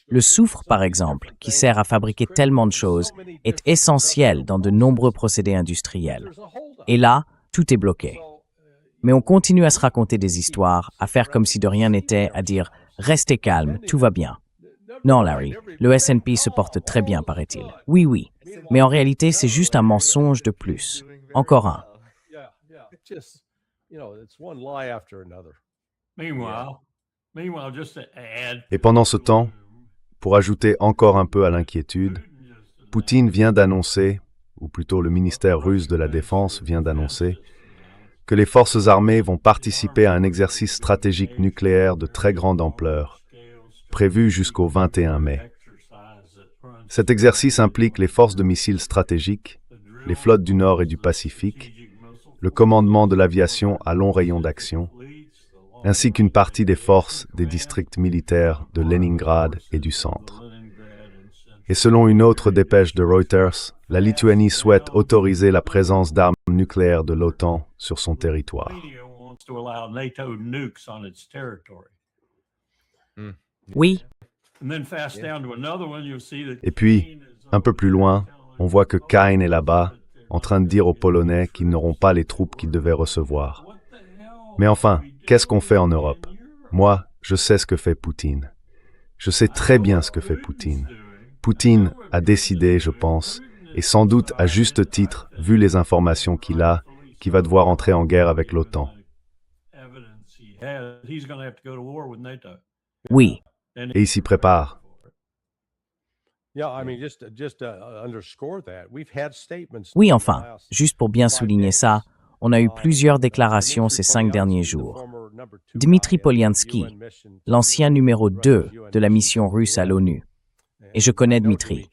Le soufre, par exemple, qui sert à fabriquer tellement de choses, est essentiel dans de nombreux procédés industriels. Et là, tout est bloqué. Mais on continue à se raconter des histoires, à faire comme si de rien n'était, à dire « restez calme, tout va bien ». Non, Larry, le S&P se porte très bien, paraît-il. Oui, mais en réalité, c'est juste un mensonge de plus. Encore un. Et pendant ce temps, pour ajouter encore un peu à l'inquiétude, Poutine vient d'annoncer, ou plutôt le ministère russe de la Défense vient d'annoncer, que les forces armées vont participer à un exercice stratégique nucléaire de très grande ampleur, prévu jusqu'au 21 mai. Cet exercice implique les forces de missiles stratégiques, les flottes du Nord et du Pacifique, le commandement de l'aviation à long rayon d'action, ainsi qu'une partie des forces des districts militaires de Leningrad et du centre. Et selon une autre dépêche de Reuters, la Lituanie souhaite autoriser la présence d'armes nucléaires de l'OTAN sur son territoire. Oui. Et puis, un peu plus loin, on voit que Kaine est là-bas, en train de dire aux Polonais qu'ils n'auront pas les troupes qu'ils devaient recevoir. Mais enfin, qu'est-ce qu'on fait en Europe? Moi, je sais ce que fait Poutine. Je sais très bien ce que fait Poutine. Poutine a décidé, je pense, et sans doute à juste titre, vu les informations qu'il a, qu'il va devoir entrer en guerre avec l'OTAN. Oui. Et il s'y prépare. Oui, enfin, juste pour bien souligner ça, on a eu plusieurs déclarations ces 5 derniers jours. Dmitry Polyansky, l'ancien numéro 2 de la mission russe à l'ONU. Et je connais Dmitry.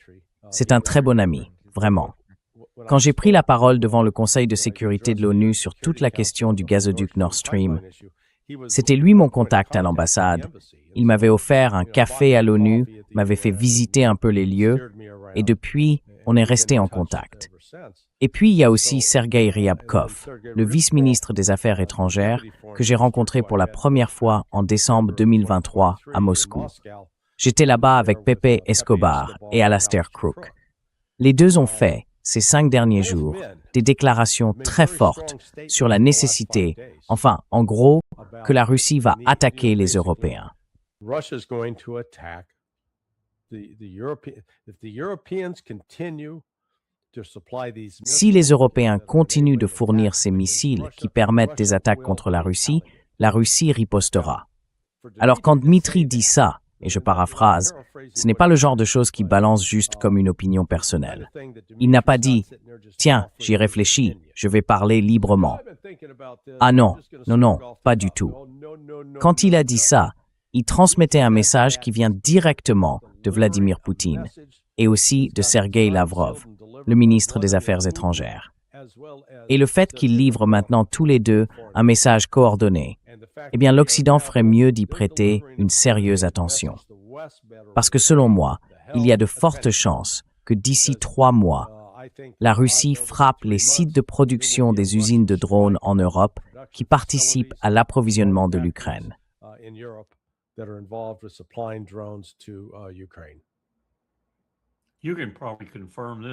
C'est un très bon ami, vraiment. Quand j'ai pris la parole devant le Conseil de sécurité de l'ONU sur toute la question du gazoduc Nord Stream, c'était lui mon contact à l'ambassade. Il m'avait offert un café à l'ONU, m'avait fait visiter un peu les lieux, et depuis, on est resté en contact. Et puis, il y a aussi Sergei Ryabkov, le vice-ministre des Affaires étrangères, que j'ai rencontré pour la première fois en décembre 2023 à Moscou. J'étais là-bas avec Pepe Escobar et Alastair Crooke. Les deux ont fait, ces 5 derniers jours, des déclarations très fortes sur la nécessité, enfin, en gros, que la Russie va attaquer les Européens. Si les Européens continuent de fournir ces missiles qui permettent des attaques contre la Russie ripostera. Alors quand Dmitry dit ça, et je paraphrase, ce n'est pas le genre de choses qui balance juste comme une opinion personnelle. Il n'a pas dit « Tiens, j'y réfléchis, je vais parler librement ». Ah non, pas du tout. Quand il a dit ça, il transmettait un message qui vient directement de Vladimir Poutine et aussi de Sergei Lavrov, le ministre des Affaires étrangères. Et le fait qu'ils livrent maintenant tous les deux un message coordonné, eh bien l'Occident ferait mieux d'y prêter une sérieuse attention. Parce que selon moi, il y a de fortes chances que d'ici 3 mois, la Russie frappe les sites de production des usines de drones en Europe qui participent à l'approvisionnement de l'Ukraine.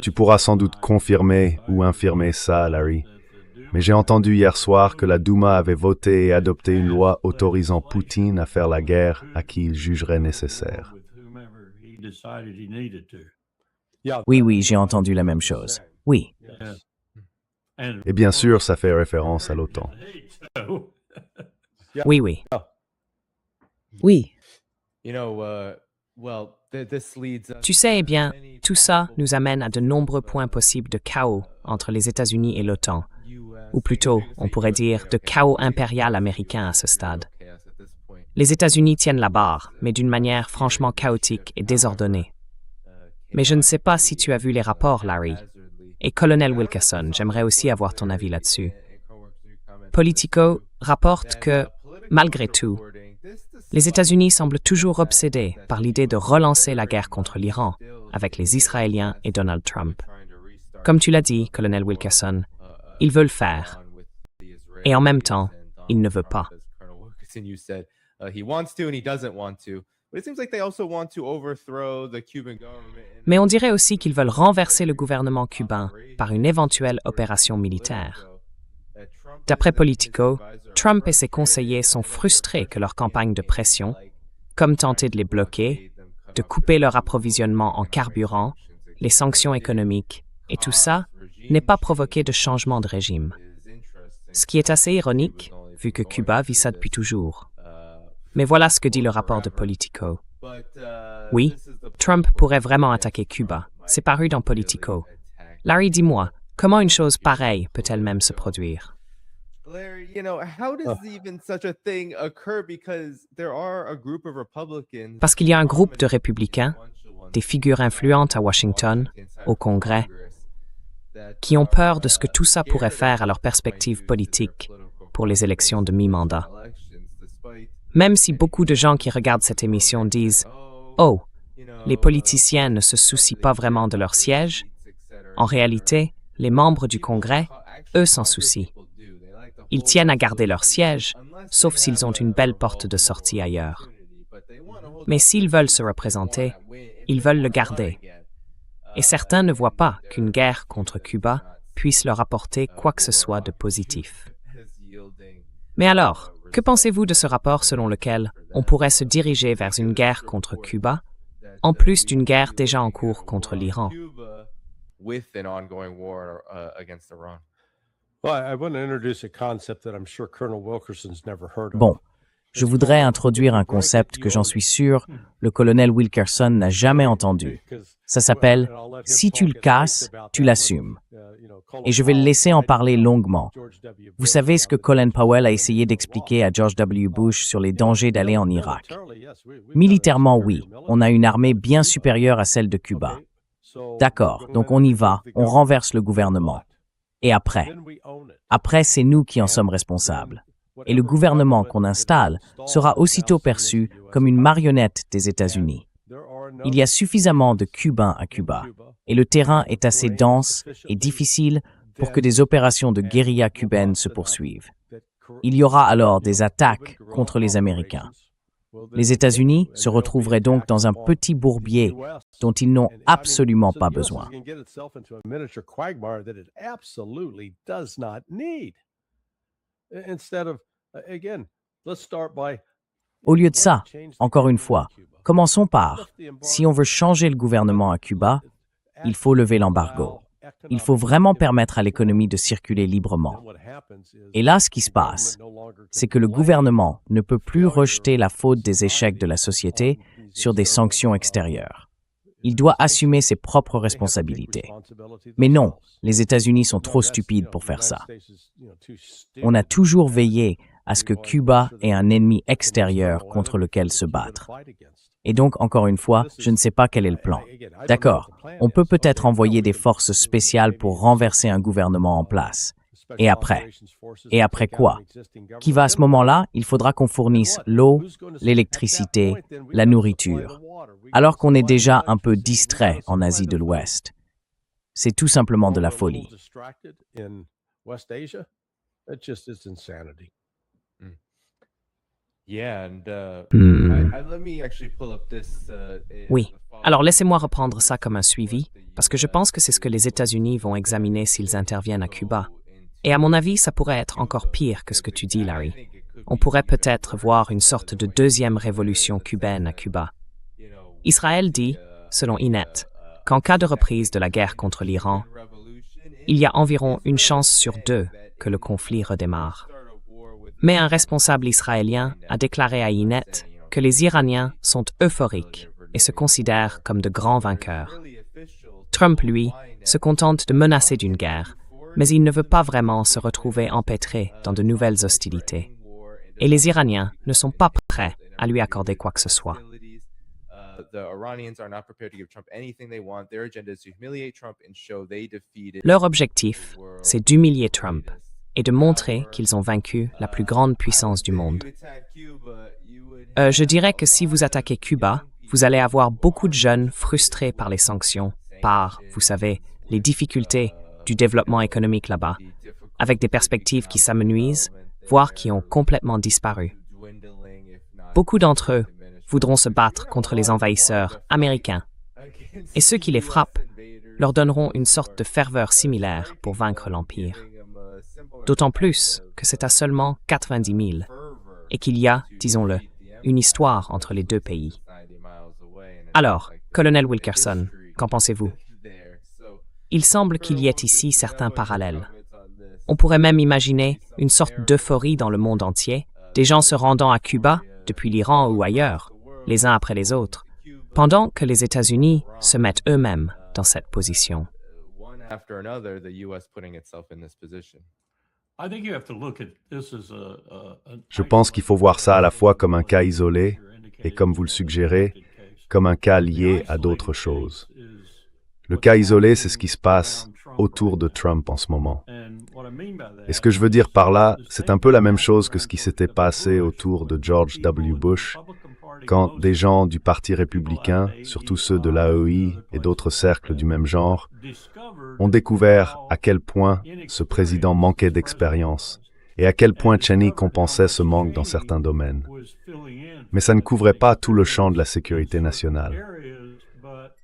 Tu pourras sans doute confirmer ou infirmer ça, Larry. Mais j'ai entendu hier soir que la Douma avait voté et adopté une loi autorisant Poutine à faire la guerre à qui il jugerait nécessaire. Oui, j'ai entendu la même chose. Oui. Et bien sûr, ça fait référence à l'OTAN. Oui. Oui. Tu sais, eh bien, tout ça nous amène à de nombreux points possibles de chaos entre les États-Unis et l'OTAN, ou plutôt, on pourrait dire, de chaos impérial américain à ce stade. Les États-Unis tiennent la barre, mais d'une manière franchement chaotique et désordonnée. Mais je ne sais pas si tu as vu les rapports, Larry. Et Colonel Wilkerson, j'aimerais aussi avoir ton avis là-dessus. Politico rapporte que, malgré tout, les États-Unis semblent toujours obsédés par l'idée de relancer la guerre contre l'Iran avec les Israéliens et Donald Trump. Comme tu l'as dit, Colonel Wilkerson, ils veulent faire. Et en même temps, ils ne veulent pas. Mais on dirait aussi qu'ils veulent renverser le gouvernement cubain par une éventuelle opération militaire. D'après Politico, Trump et ses conseillers sont frustrés que leur campagne de pression, comme tenter de les bloquer, de couper leur approvisionnement en carburant, les sanctions économiques, et tout ça, n'ait pas provoqué de changement de régime. Ce qui est assez ironique, vu que Cuba vit ça depuis toujours. Mais voilà ce que dit le rapport de Politico. Oui, Trump pourrait vraiment attaquer Cuba. C'est paru dans Politico. Larry, dis-moi, comment une chose pareille peut-elle même se produire? Parce qu'il y a un groupe de républicains, des figures influentes à Washington, au Congrès, qui ont peur de ce que tout ça pourrait faire à leur perspective politique pour les élections de mi-mandat. Même si beaucoup de gens qui regardent cette émission disent « Oh, les politiciens ne se soucient pas vraiment de leur siège », en réalité, les membres du Congrès, eux, s'en soucient. Ils tiennent à garder leur siège, sauf s'ils ont une belle porte de sortie ailleurs. Mais s'ils veulent se représenter, ils veulent le garder. Et certains ne voient pas qu'une guerre contre Cuba puisse leur apporter quoi que ce soit de positif. Mais alors, que pensez-vous de ce rapport selon lequel on pourrait se diriger vers une guerre contre Cuba, en plus d'une guerre déjà en cours contre l'Iran? Bon, je voudrais introduire un concept que j'en suis sûr le colonel Wilkerson n'a jamais entendu. Ça s'appelle « Si tu le casses, tu l'assumes ». Et je vais le laisser en parler longuement. Vous savez ce que Colin Powell a essayé d'expliquer à George W. Bush sur les dangers d'aller en Irak. Militairement, oui, on a une armée bien supérieure à celle de Cuba. D'accord, donc on y va, on renverse le gouvernement. Et après? Après, c'est nous qui en sommes responsables. Et le gouvernement qu'on installe sera aussitôt perçu comme une marionnette des États-Unis. Il y a suffisamment de Cubains à Cuba, et le terrain est assez dense et difficile pour que des opérations de guérilla cubaine se poursuivent. Il y aura alors des attaques contre les Américains. Les États-Unis se retrouveraient donc dans un petit bourbier dont ils n'ont absolument pas besoin. Au lieu de ça, encore une fois, commençons par, si on veut changer le gouvernement à Cuba, il faut lever l'embargo. Il faut vraiment permettre à l'économie de circuler librement. Et là, ce qui se passe, c'est que le gouvernement ne peut plus rejeter la faute des échecs de la société sur des sanctions extérieures. Il doit assumer ses propres responsabilités. Mais non, les États-Unis sont trop stupides pour faire ça. On a toujours veillé à ce que Cuba ait un ennemi extérieur contre lequel se battre. Et donc, encore une fois, je ne sais pas quel est le plan. D'accord, on peut peut-être envoyer des forces spéciales pour renverser un gouvernement en place. Et après? Et après quoi? Qui va à ce moment-là? Il faudra qu'on fournisse l'eau, l'électricité, la nourriture, alors qu'on est déjà un peu distrait en Asie de l'Ouest. C'est tout simplement de la folie. Oui. Alors laissez-moi reprendre ça comme un suivi, parce que je pense que c'est ce que les États-Unis vont examiner s'ils interviennent à Cuba. Et à mon avis, ça pourrait être encore pire que ce que tu dis, Larry. On pourrait peut-être voir une sorte de deuxième révolution cubaine à Cuba. Israël dit, selon Inet, qu'en cas de reprise de la guerre contre l'Iran, il y a environ une chance sur 2 que le conflit redémarre. Mais un responsable israélien a déclaré à Inet que les Iraniens sont euphoriques et se considèrent comme de grands vainqueurs. Trump, lui, se contente de menacer d'une guerre, mais il ne veut pas vraiment se retrouver empêtré dans de nouvelles hostilités. Et les Iraniens ne sont pas prêts à lui accorder quoi que ce soit. Leur objectif, c'est d'humilier Trump et de montrer qu'ils ont vaincu la plus grande puissance du monde. Je dirais que si vous attaquez Cuba, vous allez avoir beaucoup de jeunes frustrés par les sanctions, par, vous savez, les difficultés du développement économique là-bas, avec des perspectives qui s'amenuisent, voire qui ont complètement disparu. Beaucoup d'entre eux voudront se battre contre les envahisseurs américains, et ceux qui les frappent leur donneront une sorte de ferveur similaire pour vaincre l'Empire. D'autant plus que c'est à seulement 90 000, et qu'il y a, disons-le, une histoire entre les deux pays. Alors, colonel Wilkerson, qu'en pensez-vous? Il semble qu'il y ait ici certains parallèles. On pourrait même imaginer une sorte d'euphorie dans le monde entier, des gens se rendant à Cuba, depuis l'Iran ou ailleurs, les uns après les autres, pendant que les États-Unis se mettent eux-mêmes dans cette position. Je pense qu'il faut voir ça à la fois comme un cas isolé et, comme vous le suggérez, comme un cas lié à d'autres choses. Le cas isolé, c'est ce qui se passe autour de Trump en ce moment. Et ce que je veux dire par là, c'est un peu la même chose que ce qui s'était passé autour de George W. Bush, quand des gens du Parti républicain, surtout ceux de l'AEI et d'autres cercles du même genre, ont découvert à quel point ce président manquait d'expérience et à quel point Cheney compensait ce manque dans certains domaines. Mais ça ne couvrait pas tout le champ de la sécurité nationale.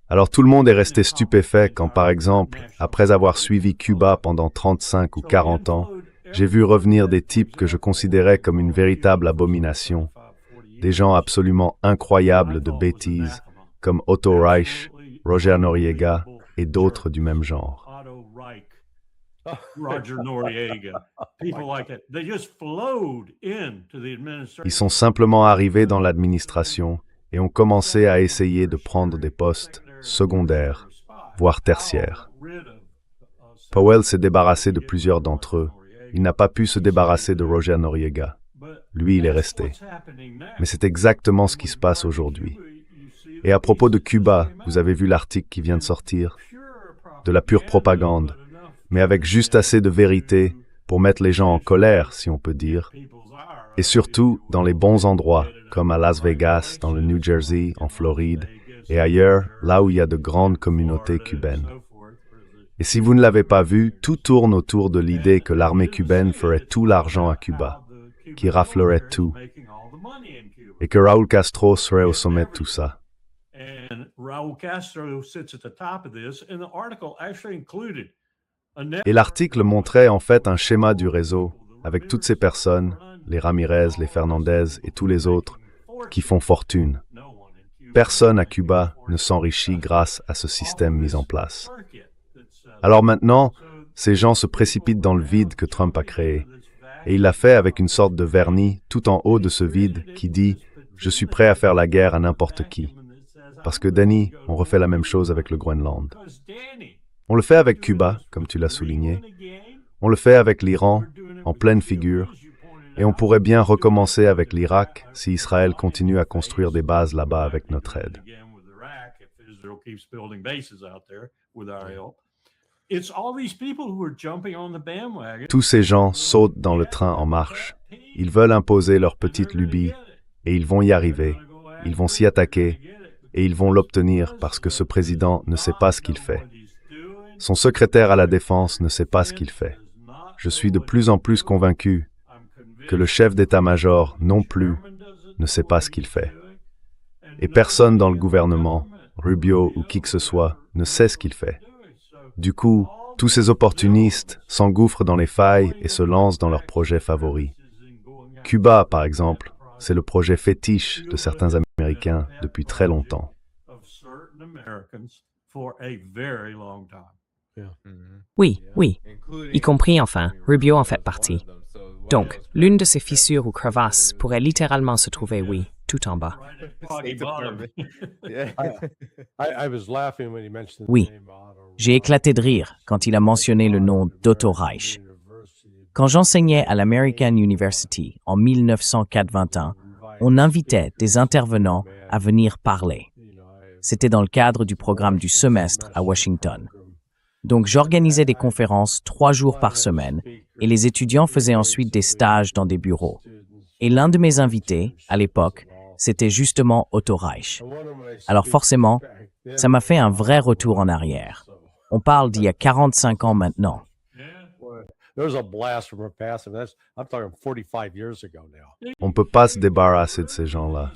Alors tout le monde est resté stupéfait quand, par exemple, après avoir suivi Cuba pendant 35 ou 40 ans, j'ai vu revenir des types que je considérais comme une véritable abomination, des gens absolument incroyables de bêtises, comme Otto Reich, Roger Noriega et d'autres du même genre. Ils sont simplement arrivés dans l'administration et ont commencé à essayer de prendre des postes secondaires, voire tertiaires. Powell s'est débarrassé de plusieurs d'entre eux. Il n'a pas pu se débarrasser de Roger Noriega. Lui, il est resté. Mais c'est exactement ce qui se passe aujourd'hui. Et à propos de Cuba, vous avez vu l'article qui vient de sortir? De la pure propagande, mais avec juste assez de vérité pour mettre les gens en colère, si on peut dire. Et surtout dans les bons endroits, comme à Las Vegas, dans le New Jersey, en Floride, et ailleurs, là où il y a de grandes communautés cubaines. Et si vous ne l'avez pas vu, tout tourne autour de l'idée que l'armée cubaine ferait tout l'argent à Cuba, qui raflerait tout, et que Raúl Castro serait au sommet de tout ça. Et l'article montrait en fait un schéma du réseau, avec toutes ces personnes, les Ramirez, les Fernandez et tous les autres, qui font fortune. Personne à Cuba ne s'enrichit grâce à ce système mis en place. Alors maintenant, ces gens se précipitent dans le vide que Trump a créé. Et il l'a fait avec une sorte de vernis tout en haut de ce vide qui dit « Je suis prêt à faire la guerre à n'importe qui ». Parce que, Danny, on refait la même chose avec le Groenland. On le fait avec Cuba, comme tu l'as souligné. On le fait avec l'Iran, en pleine figure. Et on pourrait bien recommencer avec l'Irak si Israël continue à construire des bases là-bas avec notre aide. It's all these people who are jumping on the bandwagon. Tous ces gens sautent dans le train en marche. Ils veulent imposer leur petite lubie, et ils vont y arriver. Ils vont s'y attaquer, et ils vont l'obtenir parce que ce président ne sait pas ce qu'il fait. Son secrétaire à la défense ne sait pas ce qu'il fait. Je suis de plus en plus convaincu que le chef d'état-major non plus ne sait pas ce qu'il fait. Et personne dans le gouvernement, Rubio ou qui que ce soit, ne sait ce qu'il fait. Du coup, tous ces opportunistes s'engouffrent dans les failles et se lancent dans leurs projets favoris. Cuba, par exemple, c'est le projet fétiche de certains Américains depuis très longtemps. Oui, oui, y compris enfin, Rubio en fait partie. Donc, l'une de ces fissures ou crevasses pourrait littéralement se trouver, oui, tout en bas. Oui, j'ai éclaté de rire quand il a mentionné le nom d'Otto Reich. Quand j'enseignais à l'American University en 1981, on invitait des intervenants à venir parler. C'était dans le cadre du programme du semestre à Washington. Donc j'organisais des conférences 3 jours par semaine et les étudiants faisaient ensuite des stages dans des bureaux. Et l'un de mes invités, à l'époque, c'était justement Otto Reich. Alors forcément, ça m'a fait un vrai retour en arrière. On parle d'il y a 45 ans maintenant. On ne peut pas se débarrasser de ces gens-là.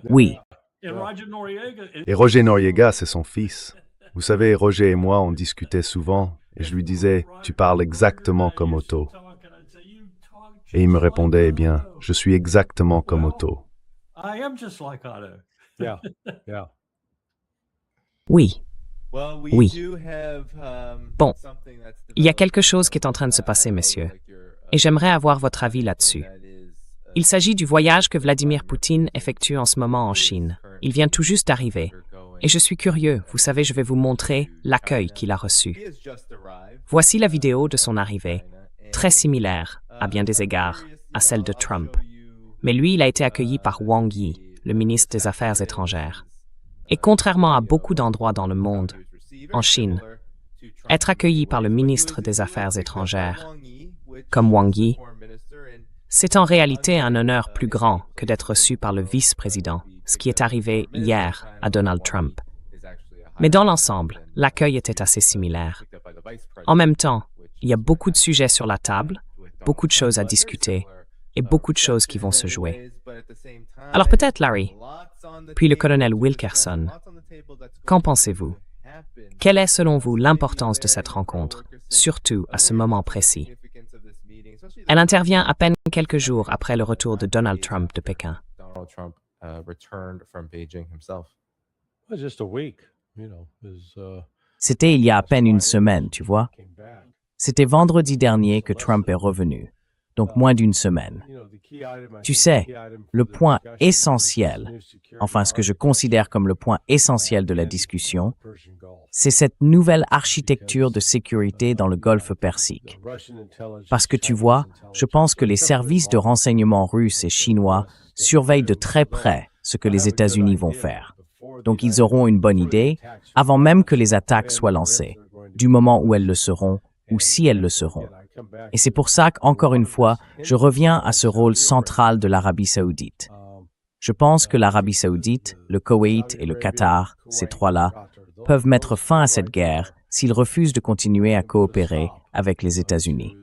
Oui, Et Roger Noriega, c'est son fils. Vous savez, Roger et moi, on discutait souvent, et je lui disais, « Tu parles exactement comme Otto. » Et il me répondait, « Eh bien, je suis exactement comme Otto. » Oui, Oui. bon, il y a quelque chose qui est en train de se passer, messieurs, et j'aimerais avoir votre avis là-dessus. Il s'agit du voyage que Vladimir Poutine effectue en ce moment en Chine. Il vient tout juste d'arriver. Et je suis curieux, vous savez, je vais vous montrer l'accueil qu'il a reçu. Voici la vidéo de son arrivée, très similaire, à bien des égards, à celle de Trump. Mais lui, il a été accueilli par Wang Yi, le ministre des Affaires étrangères. Et contrairement à beaucoup d'endroits dans le monde, en Chine, être accueilli par le ministre des Affaires étrangères, comme Wang Yi, c'est en réalité un honneur plus grand que d'être reçu par le vice-président, ce qui est arrivé hier à Donald Trump. Mais dans l'ensemble, l'accueil était assez similaire. En même temps, il y a beaucoup de sujets sur la table, beaucoup de choses à discuter et beaucoup de choses qui vont se jouer. Alors peut-être Larry, puis le colonel Wilkerson, qu'en pensez-vous? Quelle est selon vous l'importance de cette rencontre, surtout à ce moment précis? Elle intervient à peine quelques jours après le retour de Donald Trump de Pékin. c'était il y a à peine une semaine, tu vois. C'était vendredi dernier que Trump est revenu, donc moins d'une semaine. Tu sais, le point essentiel, enfin ce que je considère comme le point essentiel de la discussion, c'est cette nouvelle architecture de sécurité dans le Golfe Persique. Parce que tu vois, je pense que les services de renseignement russes et chinois surveillent de très près ce que les États-Unis vont faire. Donc ils auront une bonne idée avant même que les attaques soient lancées, du moment où elles le seront ou si elles le seront. Et c'est pour ça qu'encore une fois, je reviens à ce rôle central de l'Arabie saoudite. Je pense que l'Arabie saoudite, le Koweït et le Qatar, ces trois-là, peuvent mettre fin à cette guerre s'ils refusent de continuer à coopérer avec les États-Unis.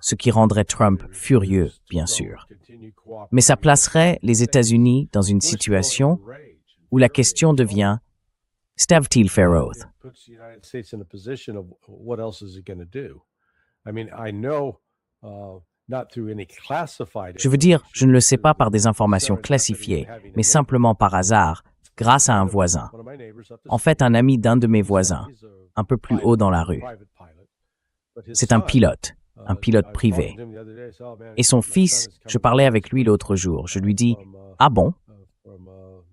Ce qui rendrait Trump furieux, bien sûr. Mais ça placerait les États-Unis dans une situation où la question devient « Stavtil Feroth ». Je veux dire, je ne le sais pas par des informations classifiées, mais simplement par hasard, grâce à un voisin. En fait, un ami d'un de mes voisins, un peu plus haut dans la rue. C'est un pilote privé. Et son fils, je parlais avec lui l'autre jour. Je lui dis « Ah bon ?»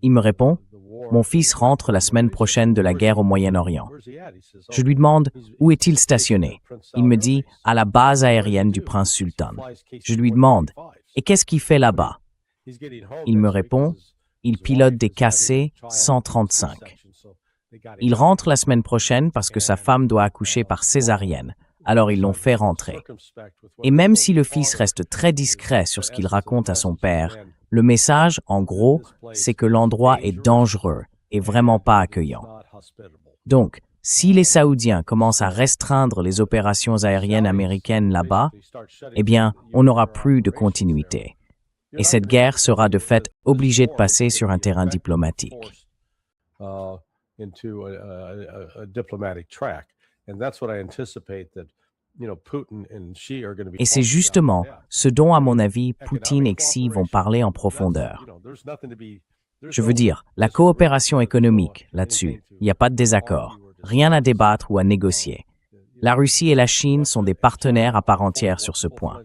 Il me répond « Mon fils rentre la semaine prochaine de la guerre au Moyen-Orient. » Je lui demande « Où est-il stationné ?» Il me dit « À la base aérienne du Prince Sultan. » Je lui demande « Et qu'est-ce qu'il fait là-bas ?» Il me répond « Il pilote des KC-135. » Il rentre la semaine prochaine parce que sa femme doit accoucher par césarienne, alors ils l'ont fait rentrer. Et même si le fils reste très discret sur ce qu'il raconte à son père, le message, en gros, c'est que l'endroit est dangereux et vraiment pas accueillant. Donc, si les Saoudiens commencent à restreindre les opérations aériennes américaines là-bas, eh bien, on n'aura plus de continuité. Et cette guerre sera de fait obligée de passer sur un terrain diplomatique. Et c'est justement ce dont, à mon avis, Poutine et Xi vont parler en profondeur. Je veux dire, la coopération économique, là-dessus, il n'y a pas de désaccord, rien à débattre ou à négocier. La Russie et la Chine sont des partenaires à part entière sur ce point.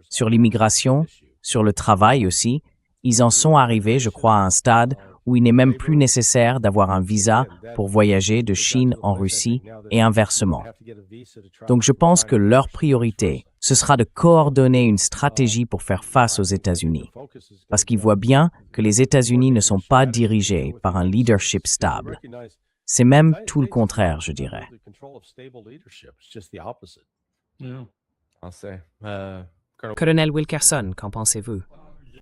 Sur l'immigration, sur le travail aussi, ils en sont arrivés, je crois, à un stade où il n'est même plus nécessaire d'avoir un visa pour voyager de Chine en Russie et inversement. Donc je pense que leur priorité, ce sera de coordonner une stratégie pour faire face aux États-Unis, parce qu'ils voient bien que les États-Unis ne sont pas dirigés par un leadership stable. C'est même tout le contraire, je dirais. Yeah. Colonel Wilkerson, qu'en pensez-vous?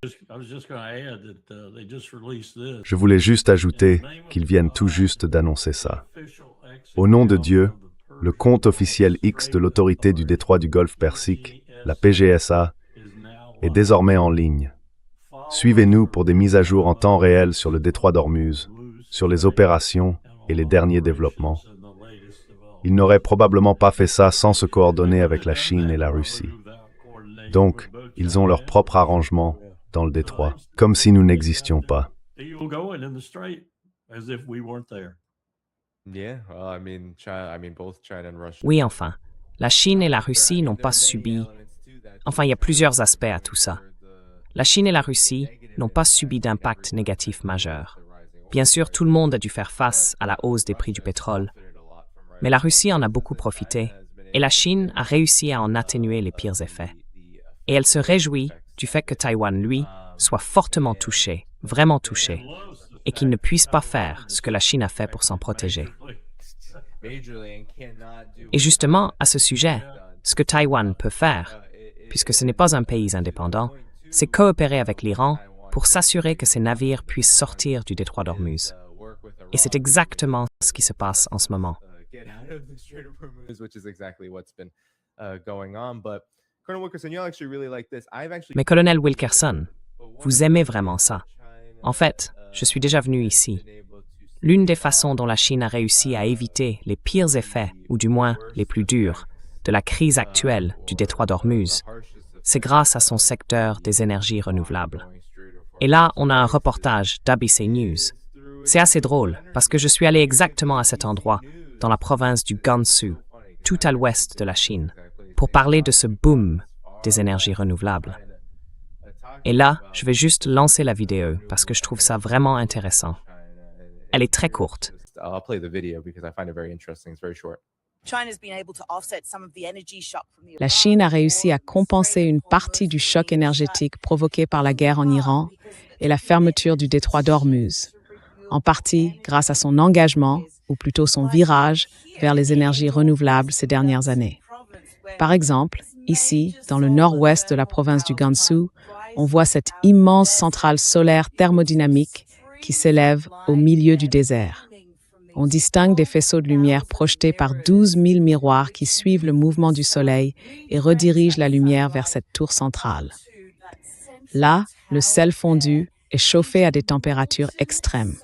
I was just going to add that they just released this. Je voulais juste ajouter qu'ils viennent tout juste d'annoncer ça. Au nom de Dieu, le compte officiel X de l'autorité du détroit du Golfe Persique, la PGSA, est désormais en ligne. Suivez-nous pour des mises à jour en temps réel sur le détroit d'Ormuz, sur les opérations et les derniers développements. Ils n'auraient probablement pas fait ça sans se coordonner avec la Chine et la Russie. Donc, ils ont leur propre arrangement dans le détroit, comme si nous n'existions pas. Oui, enfin, la Chine et la Russie n'ont pas subi... Enfin, il y a plusieurs aspects à tout ça. La Chine et la Russie n'ont pas subi d'impact négatif majeur. Bien sûr, tout le monde a dû faire face à la hausse des prix du pétrole. Mais la Russie en a beaucoup profité, et la Chine a réussi à en atténuer les pires effets. Et elle se réjouit du fait que Taïwan, lui, soit fortement touché, vraiment touché, et qu'il ne puisse pas faire ce que la Chine a fait pour s'en protéger. Et justement, à ce sujet, ce que Taïwan peut faire, puisque ce n'est pas un pays indépendant, c'est coopérer avec l'Iran pour s'assurer que ses navires puissent sortir du détroit d'Ormuz. Et c'est exactement ce qui se passe en ce moment. Mais colonel Wilkerson, vous aimez vraiment ça. En fait, je suis déjà venu ici. L'une des façons dont la Chine a réussi à éviter les pires effets, ou du moins les plus durs, de la crise actuelle du détroit d'Ormuz, c'est grâce à son secteur des énergies renouvelables. Et là, on a un reportage d'ABC News. C'est assez drôle, parce que je suis allé exactement à cet endroit, dans la province du Gansu, tout à l'ouest de la Chine, pour parler de ce boom des énergies renouvelables. Et là, je vais juste lancer la vidéo parce que je trouve ça vraiment intéressant. Elle est très courte. La Chine a réussi à compenser une partie du choc énergétique provoqué par la guerre en Iran et la fermeture du détroit d'Ormuz, en partie grâce à son engagement, ou plutôt son virage, vers les énergies renouvelables ces dernières années. Par exemple, ici, dans le nord-ouest de la province du Gansu, on voit cette immense centrale solaire thermodynamique qui s'élève au milieu du désert. On distingue des faisceaux de lumière projetés par 12 000 miroirs qui suivent le mouvement du soleil et redirigent la lumière vers cette tour centrale. Là, le sel fondu est chauffé à des températures extrêmes.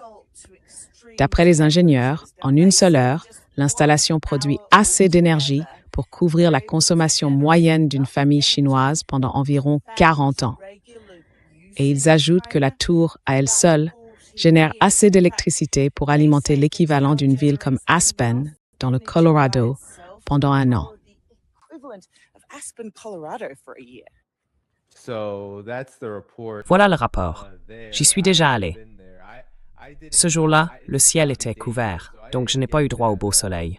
D'après les ingénieurs, en une seule heure, l'installation produit assez d'énergie pour couvrir la consommation moyenne d'une famille chinoise pendant environ 40 ans. Et ils ajoutent que la tour, à elle seule, génère assez d'électricité pour alimenter l'équivalent d'une ville comme Aspen, dans le Colorado, pendant un an. Voilà le rapport. J'y suis déjà allé. Ce jour-là, le ciel était couvert, donc je n'ai pas eu droit au beau soleil.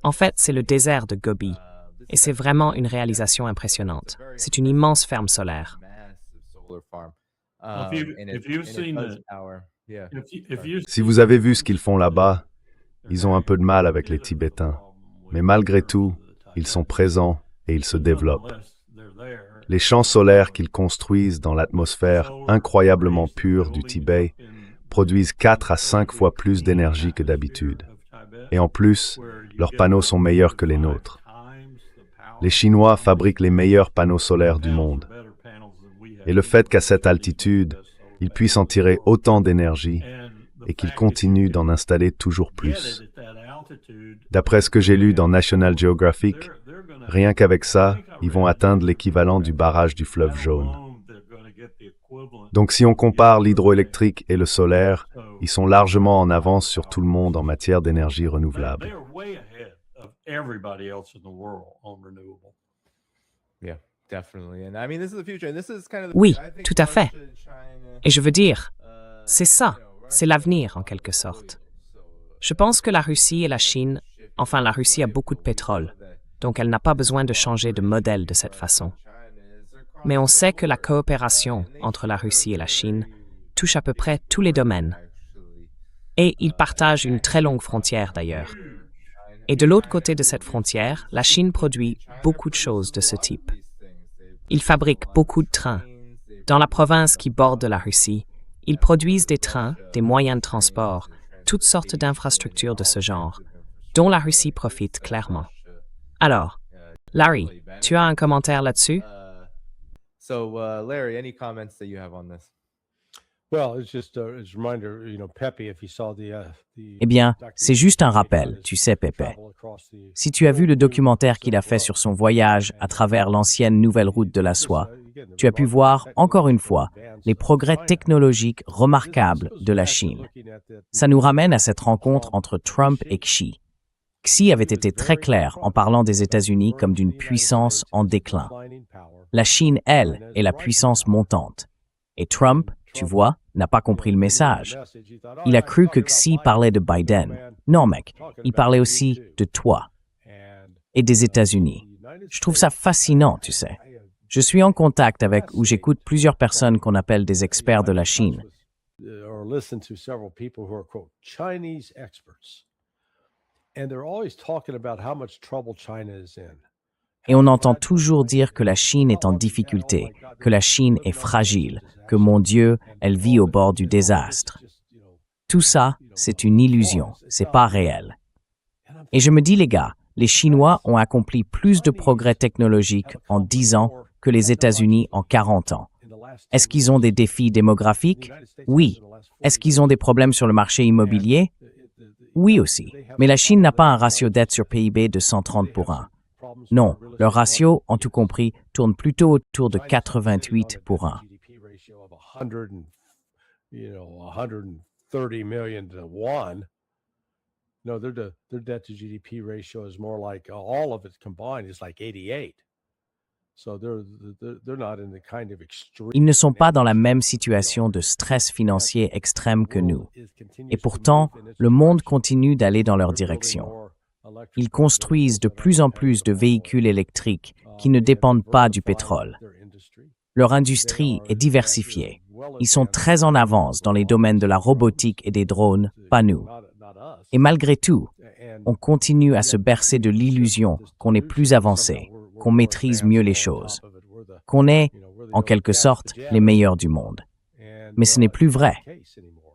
En fait, c'est le désert de Gobi, et c'est vraiment une réalisation impressionnante. C'est une immense ferme solaire. Si vous avez vu ce qu'ils font là-bas, Ils ont un peu de mal avec les Tibétains, mais malgré tout, ils sont présents et ils se développent. Les champs solaires qu'ils construisent dans l'atmosphère incroyablement pure du Tibet produisent 4 à 5 fois plus d'énergie que d'habitude. Et en plus, leurs panneaux sont meilleurs que les nôtres. Les Chinois fabriquent les meilleurs panneaux solaires du monde. Et le fait qu'à cette altitude, ils puissent en tirer autant d'énergie et qu'ils continuent d'en installer toujours plus. D'après ce que j'ai lu dans National Geographic, rien qu'avec ça, ils vont atteindre l'équivalent du barrage du fleuve Jaune. Donc si on compare l'hydroélectrique et le solaire, ils sont largement en avance sur tout le monde en matière d'énergie renouvelable. Oui, tout à fait. Et je veux dire, c'est ça, c'est l'avenir en quelque sorte. Je pense que la Russie et la Chine, enfin la Russie a beaucoup de pétrole, donc elle n'a pas besoin de changer de modèle de cette façon. Mais on sait que la coopération entre la Russie et la Chine touche à peu près tous les domaines. Et ils partagent une très longue frontière d'ailleurs. Et de l'autre côté de cette frontière, la Chine produit beaucoup de choses de ce type. Ils fabriquent beaucoup de trains. Dans la province qui borde la Russie, ils produisent des trains, des moyens de transport, toutes sortes d'infrastructures de ce genre, dont la Russie profite clairement. Alors, Larry, tu as un commentaire là-dessus? Larry, any comments that you have on this? Eh bien, c'est juste un rappel, tu sais, Pepe. Si tu as vu le documentaire qu'il a fait sur son voyage à travers l'ancienne nouvelle route de la soie, tu as pu voir, encore une fois, les progrès technologiques remarquables de la Chine. Ça nous ramène à cette rencontre entre Trump et Xi. Xi avait été très clair en parlant des États-Unis comme d'une puissance en déclin. La Chine, elle, est la puissance montante. Et Trump, tu vois, n'a pas compris le message. Il a cru que Xi parlait de Biden. Non, mec, il parlait aussi de toi et des États-Unis. Je trouve ça fascinant, tu sais. Je suis en contact avec ou j'écoute plusieurs personnes qu'on appelle des experts de la Chine. Et on entend toujours dire que la Chine est en difficulté, que la Chine est fragile, que mon Dieu, elle vit au bord du désastre. Tout ça, c'est une illusion, c'est pas réel. Et je me dis, les gars, les Chinois ont accompli plus de progrès technologiques en 10 ans que les États-Unis en 40 ans. Est-ce qu'ils ont des défis démographiques? Oui. Est-ce qu'ils ont des problèmes sur le marché immobilier? Oui aussi. Mais la Chine n'a pas un ratio dette sur PIB de 130 pour 1. Non, leur ratio, en tout compris, tourne plutôt autour de 88 pour 1. Ils ne sont pas dans la même situation de stress financier extrême que nous. Et pourtant, le monde continue d'aller dans leur direction. Ils construisent de plus en plus de véhicules électriques qui ne dépendent pas du pétrole. Leur industrie est diversifiée. Ils sont très en avance dans les domaines de la robotique et des drones, pas nous. Et malgré tout, on continue à se bercer de l'illusion qu'on est plus avancé, qu'on maîtrise mieux les choses, qu'on est, en quelque sorte, les meilleurs du monde. Mais ce n'est plus vrai.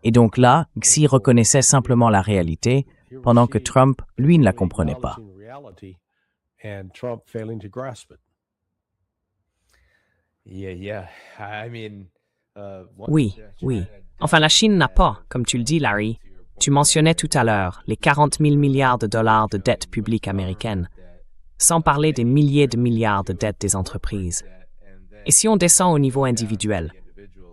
Et donc là, Xi reconnaissait simplement la réalité, pendant que Trump, lui, ne la comprenait pas. Oui, oui. Enfin, la Chine n'a pas, comme tu le dis, Larry. Tu mentionnais tout à l'heure les 40 000 milliards de dollars de dette publique américaine, sans parler des milliers de milliards de dettes des entreprises. Et si on descend au niveau individuel,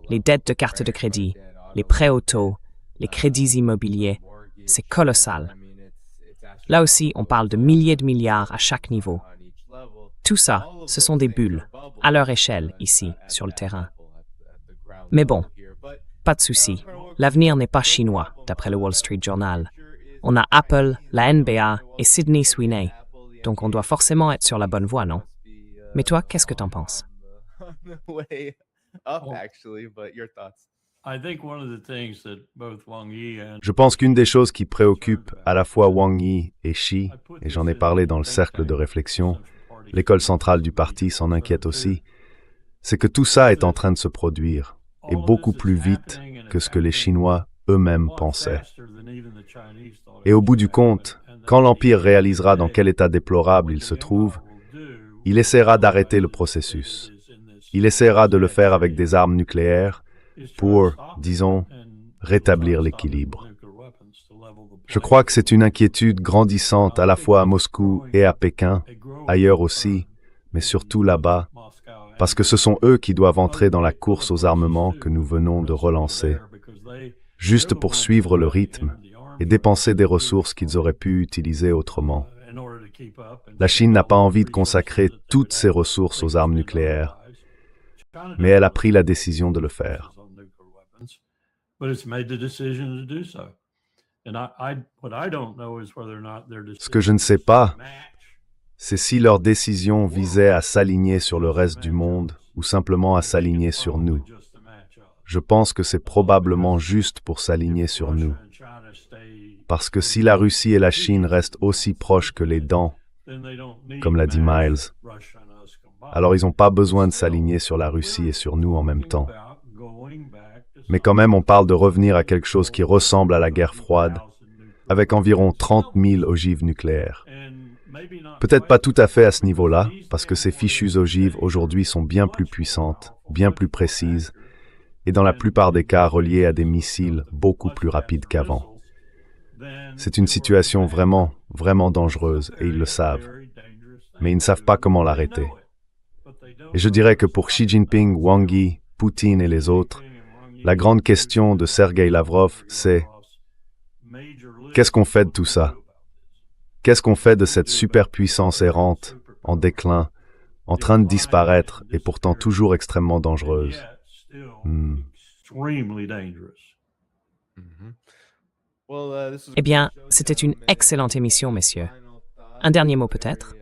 les dettes de carte de crédit, les prêts auto, les crédits immobiliers, c'est colossal. Là aussi, on parle de milliers de milliards à chaque niveau. Tout ça, ce sont des bulles, à leur échelle, ici, sur le terrain. Mais bon, pas de souci. L'avenir n'est pas chinois, d'après le Wall Street Journal. On a Apple, la NBA et Sydney Sweeney. Donc on doit forcément être sur la bonne voie, non? Mais toi, qu'est-ce que t'en penses? Je pense qu'une des choses qui préoccupe à la fois Wang Yi et Xi, et j'en ai parlé dans le cercle de réflexion, l'école centrale du parti s'en inquiète aussi, c'est que tout ça est en train de se produire, et beaucoup plus vite que ce que les Chinois eux-mêmes pensaient. Et au bout du compte, quand l'Empire réalisera dans quel état déplorable il se trouve, il essaiera d'arrêter le processus. Il essaiera de le faire avec des armes nucléaires pour, disons, rétablir l'équilibre. Je crois que c'est une inquiétude grandissante à la fois à Moscou et à Pékin, ailleurs aussi, mais surtout là-bas, parce que ce sont eux qui doivent entrer dans la course aux armements que nous venons de relancer, juste pour suivre le rythme et dépenser des ressources qu'ils auraient pu utiliser autrement. La Chine n'a pas envie de consacrer toutes ses ressources aux armes nucléaires, mais elle a pris la décision de le faire. Ce que je ne sais pas, c'est si leur décision visait à s'aligner sur le reste du monde ou simplement à s'aligner sur nous. Je pense que c'est probablement juste pour s'aligner sur nous. Parce que si la Russie et la Chine restent aussi proches que les dents, comme l'a dit Miles, alors ils n'ont pas besoin de s'aligner sur la Russie et sur nous en même temps. Mais quand même, on parle de revenir à quelque chose qui ressemble à la guerre froide, avec environ 30 000 ogives nucléaires. Peut-être pas tout à fait à ce niveau-là, parce que ces fichues ogives aujourd'hui sont bien plus puissantes, bien plus précises, et dans la plupart des cas reliées à des missiles beaucoup plus rapides qu'avant. C'est une situation vraiment, vraiment dangereuse, et ils le savent. Mais ils ne savent pas comment l'arrêter. Et je dirais que pour Xi Jinping, Wang Yi, Poutine et les autres, la grande question de Sergueï Lavrov, c'est « Qu'est-ce qu'on fait de tout ça? Qu'est-ce qu'on fait de cette superpuissance errante, en déclin, en train de disparaître et pourtant toujours extrêmement dangereuse ?» Eh bien, c'était une excellente émission, messieurs. Un dernier mot peut-être?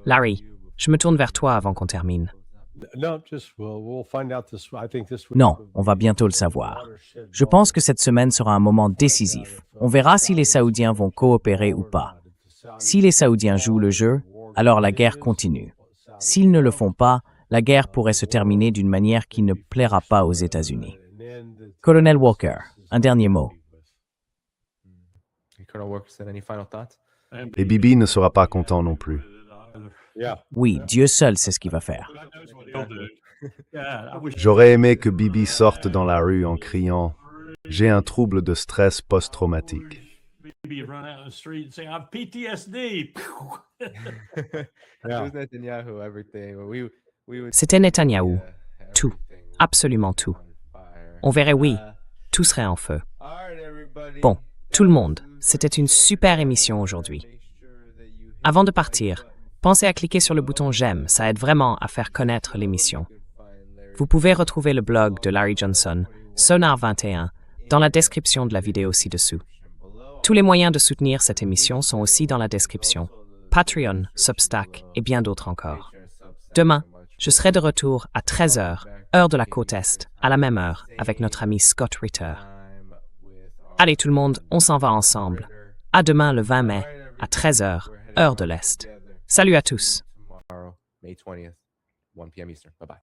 Larry, je me tourne vers toi avant qu'on termine. Non, on va bientôt le savoir. Je pense que cette semaine sera un moment décisif. On verra si les Saoudiens vont coopérer ou pas. Si les Saoudiens jouent le jeu, alors la guerre continue. S'ils ne le font pas, la guerre pourrait se terminer d'une manière qui ne plaira pas aux États-Unis. Colonel Walker, un dernier mot. Et Bibi ne sera pas content non plus. Oui, Dieu seul sait ce qu'il va faire. J'aurais aimé que Bibi sorte dans la rue en criant « J'ai un trouble de stress post-traumatique ». C'était Netanyahou. Tout. Absolument tout. On verrait oui, tout serait en feu. Bon, tout le monde, c'était une super émission aujourd'hui. Avant de partir, pensez à cliquer sur le bouton « J'aime », ça aide vraiment à faire connaître l'émission. Vous pouvez retrouver le blog de Larry Johnson, Sonar 21, dans la description de la vidéo ci-dessous. Tous les moyens de soutenir cette émission sont aussi dans la description. Patreon, Substack et bien d'autres encore. Demain, je serai de retour à 13h, heure de la côte Est, à la même heure, avec notre ami Scott Ritter. Allez tout le monde, on s'en va ensemble. À demain le 20 mai, à 13h, heure de l'Est. Salut à tous. May 20th, 1 p.m. Eastern. Bye-bye.